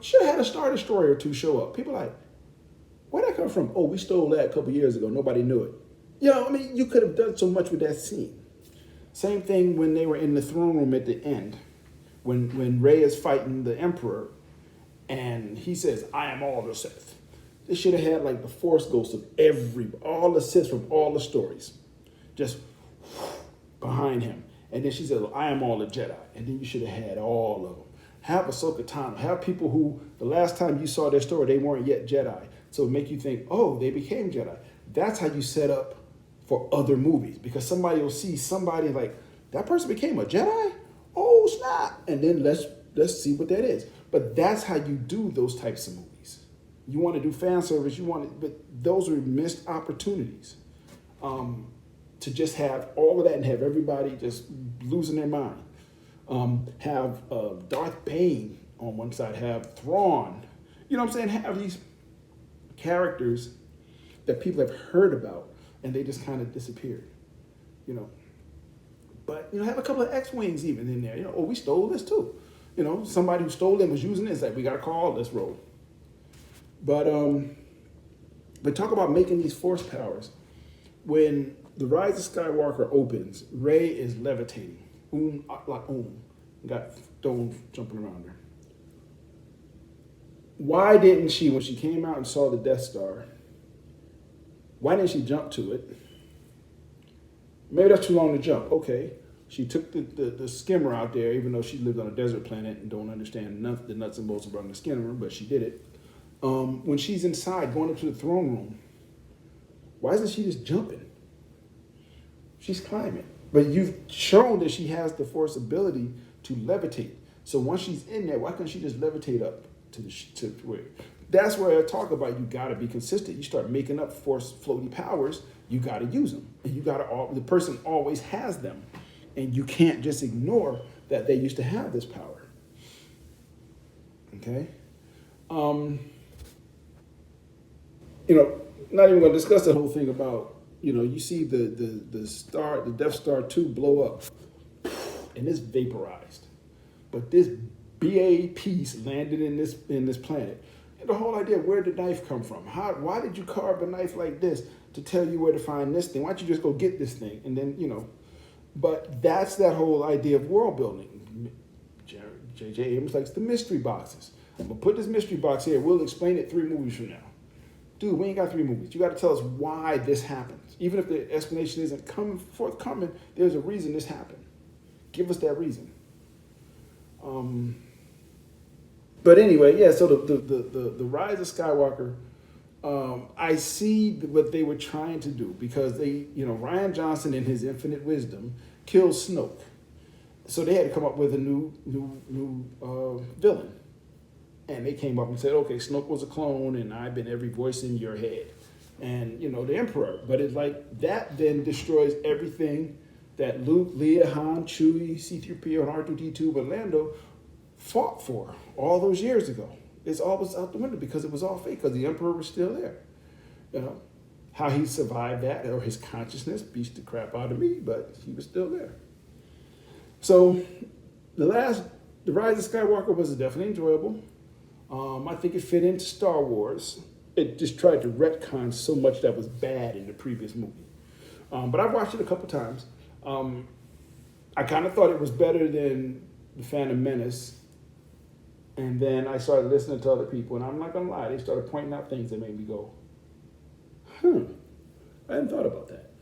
A: Should have had a Star Destroyer or two show up. People are like, where'd that come from? Oh, we stole that a couple years ago. Nobody knew it. You could have done so much with that scene. Same thing when they were in the throne room at the end, when Rey is fighting the Emperor, and he says, I am all the Sith. They should have had like the Force ghosts of all the Sith from all the stories, just behind him. And then she says, I am all the Jedi. And then you should have had all of them. Have Ahsoka Tano. Have people who, the last time you saw their story, they weren't yet Jedi. So it make you think, oh, they became Jedi. That's how you set up for other movies. Because somebody will see somebody like, that person became a Jedi? Oh, snap. And then let's see what that is. But that's how you do those types of movies. You want to do fan service, but those are missed opportunities. To just have all of that and have everybody just losing their mind. Have Darth Bane on one side, have Thrawn, have these characters that people have heard about and they just kind of disappeared, But, have a couple of X-Wings even in there, oh, we stole this too. Somebody who stole it was using it, it's like, we got a call, let's roll. But talk about making these force powers. When The Rise of Skywalker opens, Rey is levitating. Got thrown jumping around her. Why didn't she, when she came out and saw the Death Star, why didn't she jump to it? Maybe that's too long to jump. Okay. She took the skimmer out there, even though she lived on a desert planet and don't understand the nuts and bolts of running the skimmer, but she did it. When she's inside, going up to the throne room, why isn't she just jumping? She's climbing. But you've shown that she has the Force ability to levitate. So once she's in there, why can't she just levitate up to where? That's where I talk about you got to be consistent. You start making up Force floaty powers, you got to use them. And the person always has them. And you can't just ignore that they used to have this power. Okay? Not even going to discuss the whole thing about, you see the Death Star 2 blow up, and it's vaporized. But this BA piece landed in this planet. And the whole idea, where did the knife come from? Why did you carve a knife like this to tell you where to find this thing? Why don't you just go get this thing? And then, but that's that whole idea of world building. J.J. Abrams likes the mystery boxes. I'm going to put this mystery box here. We'll explain it 3 movies from now. Dude, we ain't got 3 movies. You got to tell us why this happened. Even if the explanation isn't forthcoming, there's a reason this happened. Give us that reason. But anyway, yeah. So the Rise of Skywalker, I see what they were trying to do because they, Rian Johnson in his infinite wisdom killed Snoke, so they had to come up with a new villain. And they came up and said, okay, Snoke was a clone, and I've been every voice in your head. And, the Emperor. But it's like, that then destroys everything that Luke, Leia, Han, Chewie, C-3PO, and R2-D2, but Lando fought for all those years ago. It's all was out the window because it was all fake, because the Emperor was still there. How he survived that, or his consciousness beats the crap out of me, but he was still there. So the last, the Rise of Skywalker was definitely enjoyable. I think it fit into Star Wars. It just tried to retcon so much that was bad in the previous movie. But I've watched it a couple times. I kind of thought it was better than The Phantom Menace. And then I started listening to other people, and I'm not gonna lie, they started pointing out things that made me go, I hadn't thought about that.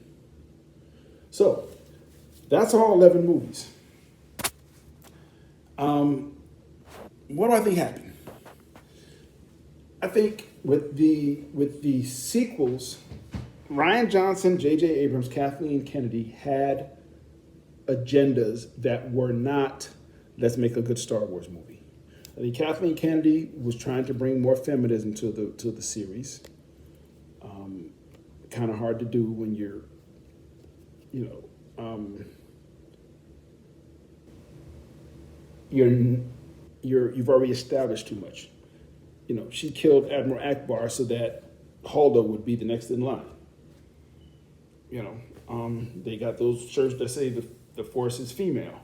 A: So that's all 11 movies. What do I think happened? I think with the sequels, Ryan Johnson, J.J. Abrams, Kathleen Kennedy had agendas that were not, let's make a good Star Wars movie. I think Kathleen Kennedy was trying to bring more feminism to the series. Kind of hard to do when you're, you've already established too much. She killed Admiral Akbar so that Hulda would be the next in line. They got those shirts that say the Force is female.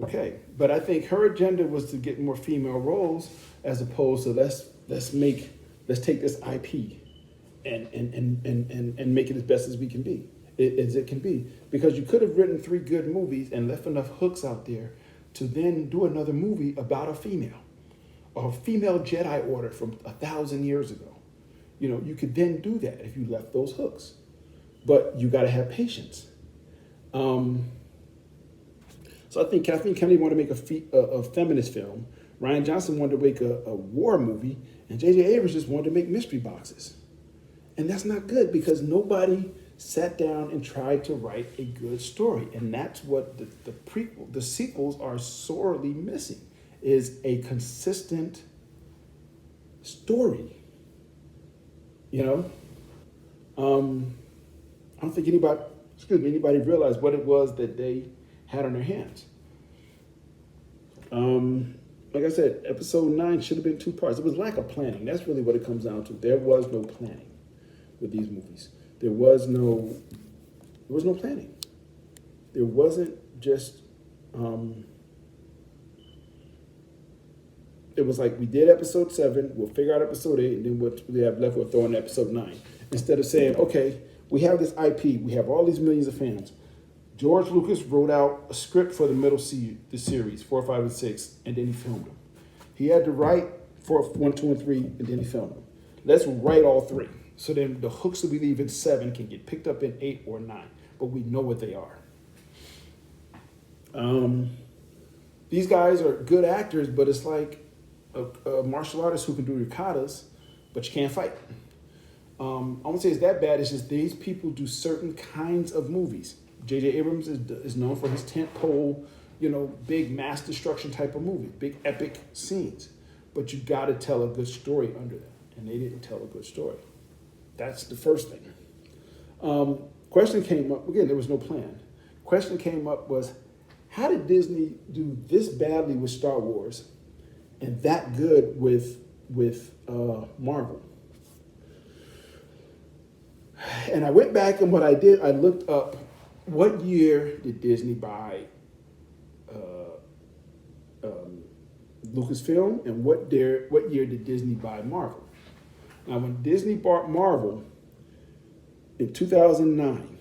A: Okay, but I think her agenda was to get more female roles as opposed to let's take this IP and make it as best as we can be, as it can be. Because you could have written 3 good movies and left enough hooks out there to then do another movie about a female, or a female Jedi Order from 1,000 years ago. You could then do that if you left those hooks, but you got to have patience. So I think Kathleen Kennedy wanted to make a feminist film. Ryan Johnson wanted to make a war movie, and J.J. Abrams just wanted to make mystery boxes. And that's not good because nobody sat down and tried to write a good story. And that's what the sequels are sorely missing, is a consistent story. I don't think anybody realized what it was that they had on their hands. Like I said, episode 9 should have been 2 parts. It was lack of planning. That's really what it comes down to. There was no planning with these movies. There was no planning. There wasn't just, it was like, we did episode 7, we'll figure out episode 8, and then what we have left, we'll throw in episode 9. Instead of saying, okay, we have this IP, we have all these millions of fans. George Lucas wrote out a script for the series, 4, 5, and 6, and then he filmed them. He had to write for 1, 2, and 3, and then he filmed them. Let's write all 3. So then the hooks that we leave in 7 can get picked up in 8 or 9, but we know what they are. These guys are good actors, but it's like a martial artist who can do ricotas, but you can't fight. I won't say it's that bad. It's just these people do certain kinds of movies. J.J. Abrams is known for his tentpole, big mass destruction type of movie, big epic scenes. But you got to tell a good story under that, and they didn't tell a good story. That's the first thing. Question came up, again, there was no plan. Question came up was, how did Disney do this badly with Star Wars and that good with Marvel? And I went back, and what I did, I looked up what year did Disney buy Lucasfilm, and what year did Disney buy Marvel? Now, when Disney bought Marvel in 2009,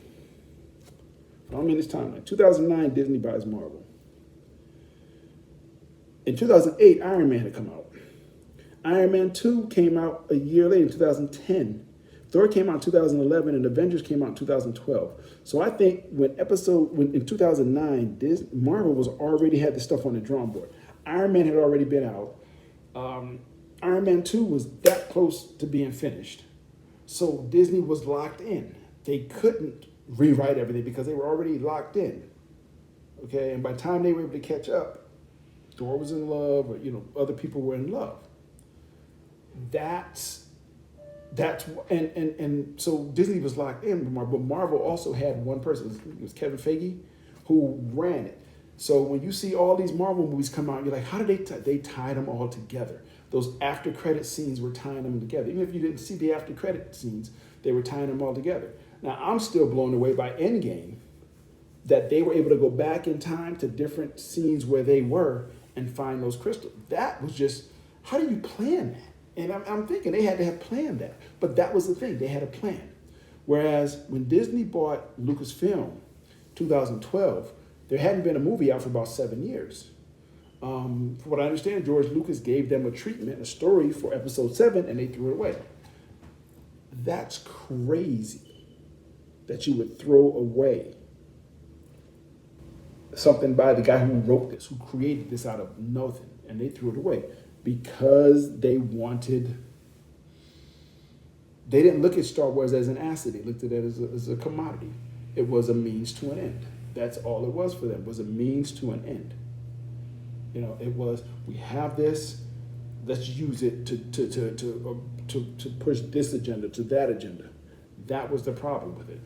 A: I don't mean this timeline, 2009, Disney buys Marvel. In 2008, Iron Man had come out. Iron Man 2 came out a year later in 2010. Thor came out in 2011, and Avengers came out in 2012. So I think when in 2009, Marvel was already had the stuff on the drawing board. Iron Man had already been out. Iron Man 2 was that close to being finished. So Disney was locked in. They couldn't rewrite everything because they were already locked in. Okay, and by the time they were able to catch up, Thor was in love, or other people were in love. And so Disney was locked in, but Marvel also had one person. It was Kevin Feige who ran it. So when you see all these Marvel movies come out, you're like, how did they tie them all together? Those after credit scenes were tying them together. Even if you didn't see the after credit scenes, they were tying them all together. Now, I'm still blown away by Endgame, that they were able to go back in time to different scenes where they were and find those crystals. That was just, how do you plan that? And I'm thinking they had to have planned that. But that was the thing, they had a plan. Whereas when Disney bought Lucasfilm, 2012, there hadn't been a movie out for about 7 years. From what I understand, George Lucas gave them a treatment, a story for episode 7, and they threw it away. That's crazy that you would throw away something by the guy who wrote this, who created this out of nothing, and they threw it away because they didn't look at Star Wars as an asset. They looked at it as a commodity. It was a means to an end. That's all it was for them, was a means to an end. You know, it was, we have this, let's use it to push this agenda to that agenda. That was the problem with it.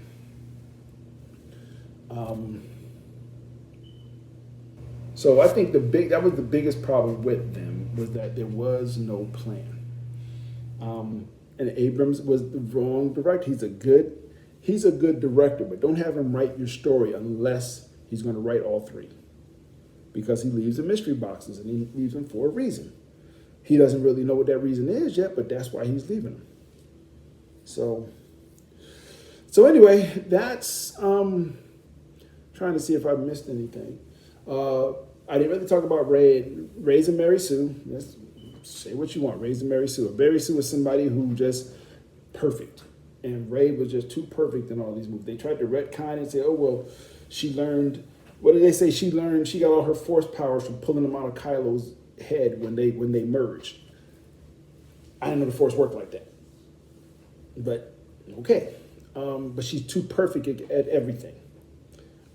A: So I think that was the biggest problem with them, was that there was no plan. And Abrams was the wrong director. He's a good director, but don't have him write your story unless he's going to write all three, because he leaves the mystery boxes, and he leaves them for a reason. He doesn't really know what that reason is yet, but that's why he's leaving them. So anyway, that's trying to see if I missed anything. I didn't really talk about Rey's and Mary Sue. Let's say what you want, Rey's and Mary Sue. Mary Sue was somebody who just perfect, and Rey was just too perfect in all these movies. They tried to retcon and say, oh well, she learned. What did they say? She got all her force powers from pulling them out of Kylo's head when they merged. I didn't know the force worked like that, but okay. But she's too perfect at everything.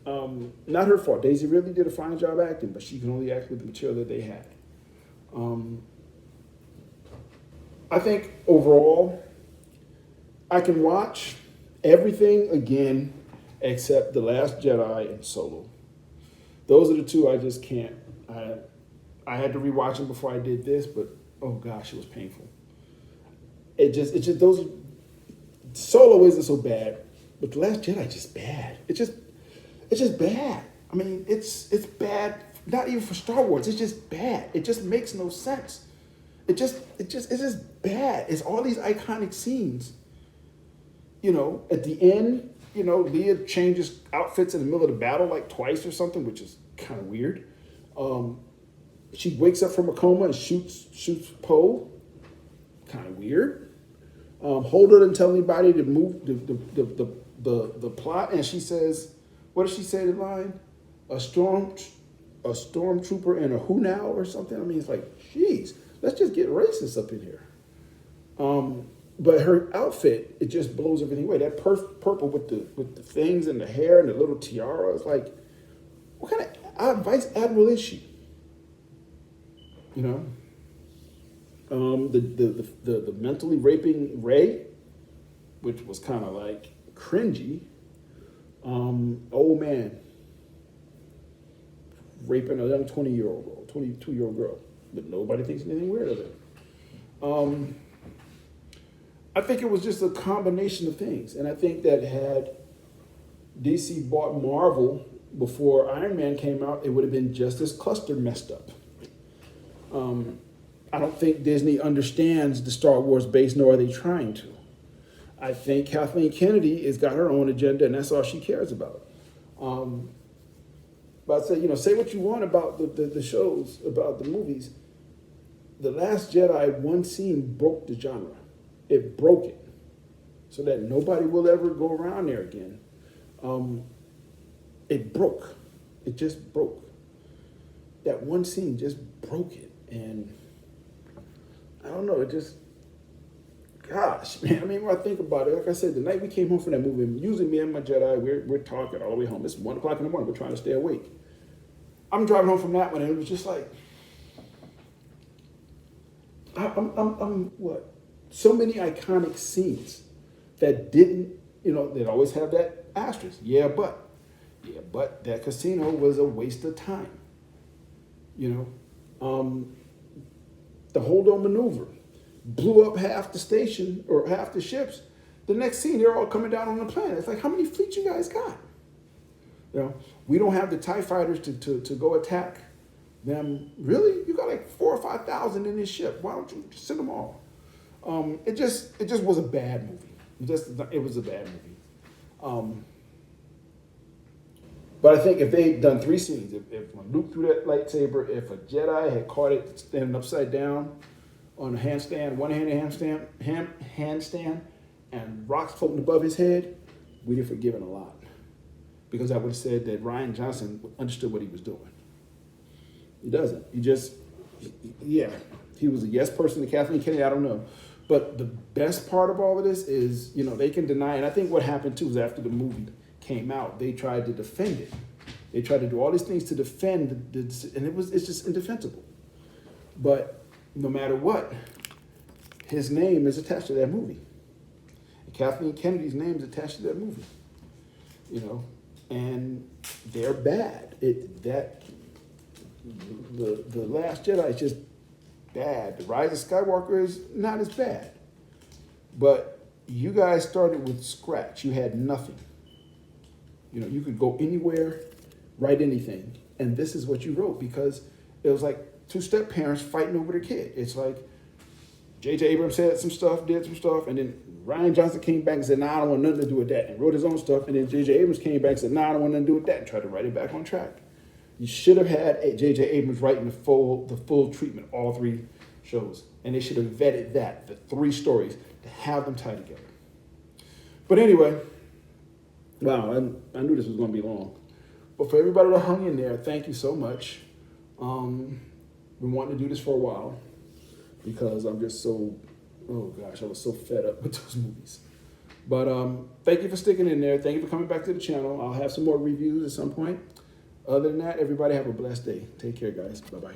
A: Not her fault. Daisy really did a fine job acting, but she can only act with the material that they had. I think overall, I can watch everything again except The Last Jedi and Solo. Those are the two I just can't. I had to rewatch them before I did this, but oh gosh, it was painful. It just those. Solo isn't so bad, but The Last Jedi just bad. It's just bad. I mean, it's bad. Not even for Star Wars. It's just bad. It just makes no sense. It's just bad. It's all these iconic scenes. You know, at the end, you know, Leia changes outfits in the middle of the battle like twice or something, which is kind of weird. She wakes up from a coma and shoots Poe. Kind of weird. Holdo doesn't tell anybody to move the plot, and she says, what does she say the line? A stormtrooper and a who now or something? I mean, it's like, geez, let's just get racist up in here. But her outfit, it just blows everything away. That purple with the things and the hair and the little tiara, it's like, what kind of vice admiral is she? You know? The mentally raping Rey, which was kind of like cringy. Old man raping a young 20-year-old girl, 22-year-old girl, but nobody thinks anything weird of it. I think it was just a combination of things, and I think that had DC bought Marvel before Iron Man came out, it would have been just as cluster messed up. I don't think Disney understands the Star Wars base, nor are they trying to. I think Kathleen Kennedy has got her own agenda, and that's all she cares about. But say what you want about the shows, about the movies. The Last Jedi, one scene broke the genre. It broke it, so that nobody will ever go around there again. It broke. It just broke. That one scene just broke it, and I don't know. It just, gosh, man. I mean, when I think about it, like I said, the night we came home from that movie, usually me and my Jedi, we're talking all the way home. It's 1 o'clock in the morning. We're trying to stay awake. I'm driving home from that one, and it was just like, I'm what? So many iconic scenes that didn't, they'd always have that asterisk. Yeah, but that casino was a waste of time. The hold-on maneuver blew up half the station or half the ships. The next scene, they're all coming down on the planet. It's like, how many fleets you guys got? You know, we don't have the TIE fighters to go attack them. Really? You got like 4 or 5,000 in this ship. Why don't you just send them all? It just was a bad movie. It was a bad movie. But I think if they'd done 3 scenes, if when Luke threw that lightsaber, if a Jedi had caught it standing upside down on a handstand, one-handed handstand, and rocks floating above his head, we'd have forgiven a lot. Because I would have said that Rian Johnson understood what he was doing. He doesn't. Yeah, he was a yes person to Kathleen Kennedy, I don't know. But the best part of all of this is, they can deny, and I think what happened too is after the movie came out, they tried to defend it. They tried to do all these things to defend and it's just indefensible. But no matter what, his name is attached to that movie. And Kathleen Kennedy's name is attached to that movie. And they're bad. The Last Jedi is just bad. The Rise of Skywalker is not as bad. But you guys started with scratch. You had nothing. You could go anywhere, write anything. And this is what you wrote because it was like 2-step parents fighting over their kid. It's like J.J. Abrams said some stuff, did some stuff, and then Rian Johnson came back and said, I don't want nothing to do with that, and wrote his own stuff. And then J.J. Abrams came back and said, I don't want nothing to do with that, and tried to write it back on track. You should have had J.J. Abrams writing the full treatment, all 3 shows. And they should have vetted the 3 stories, to have them tie together. But anyway, wow, I knew this was going to be long. But for everybody that hung in there, thank you so much. Been wanting to do this for a while because I'm just so, I was so fed up with those movies. But thank you for sticking in there. Thank you for coming back to the channel. I'll have some more reviews at some point. Other than that, everybody have a blessed day. Take care, guys. Bye-bye.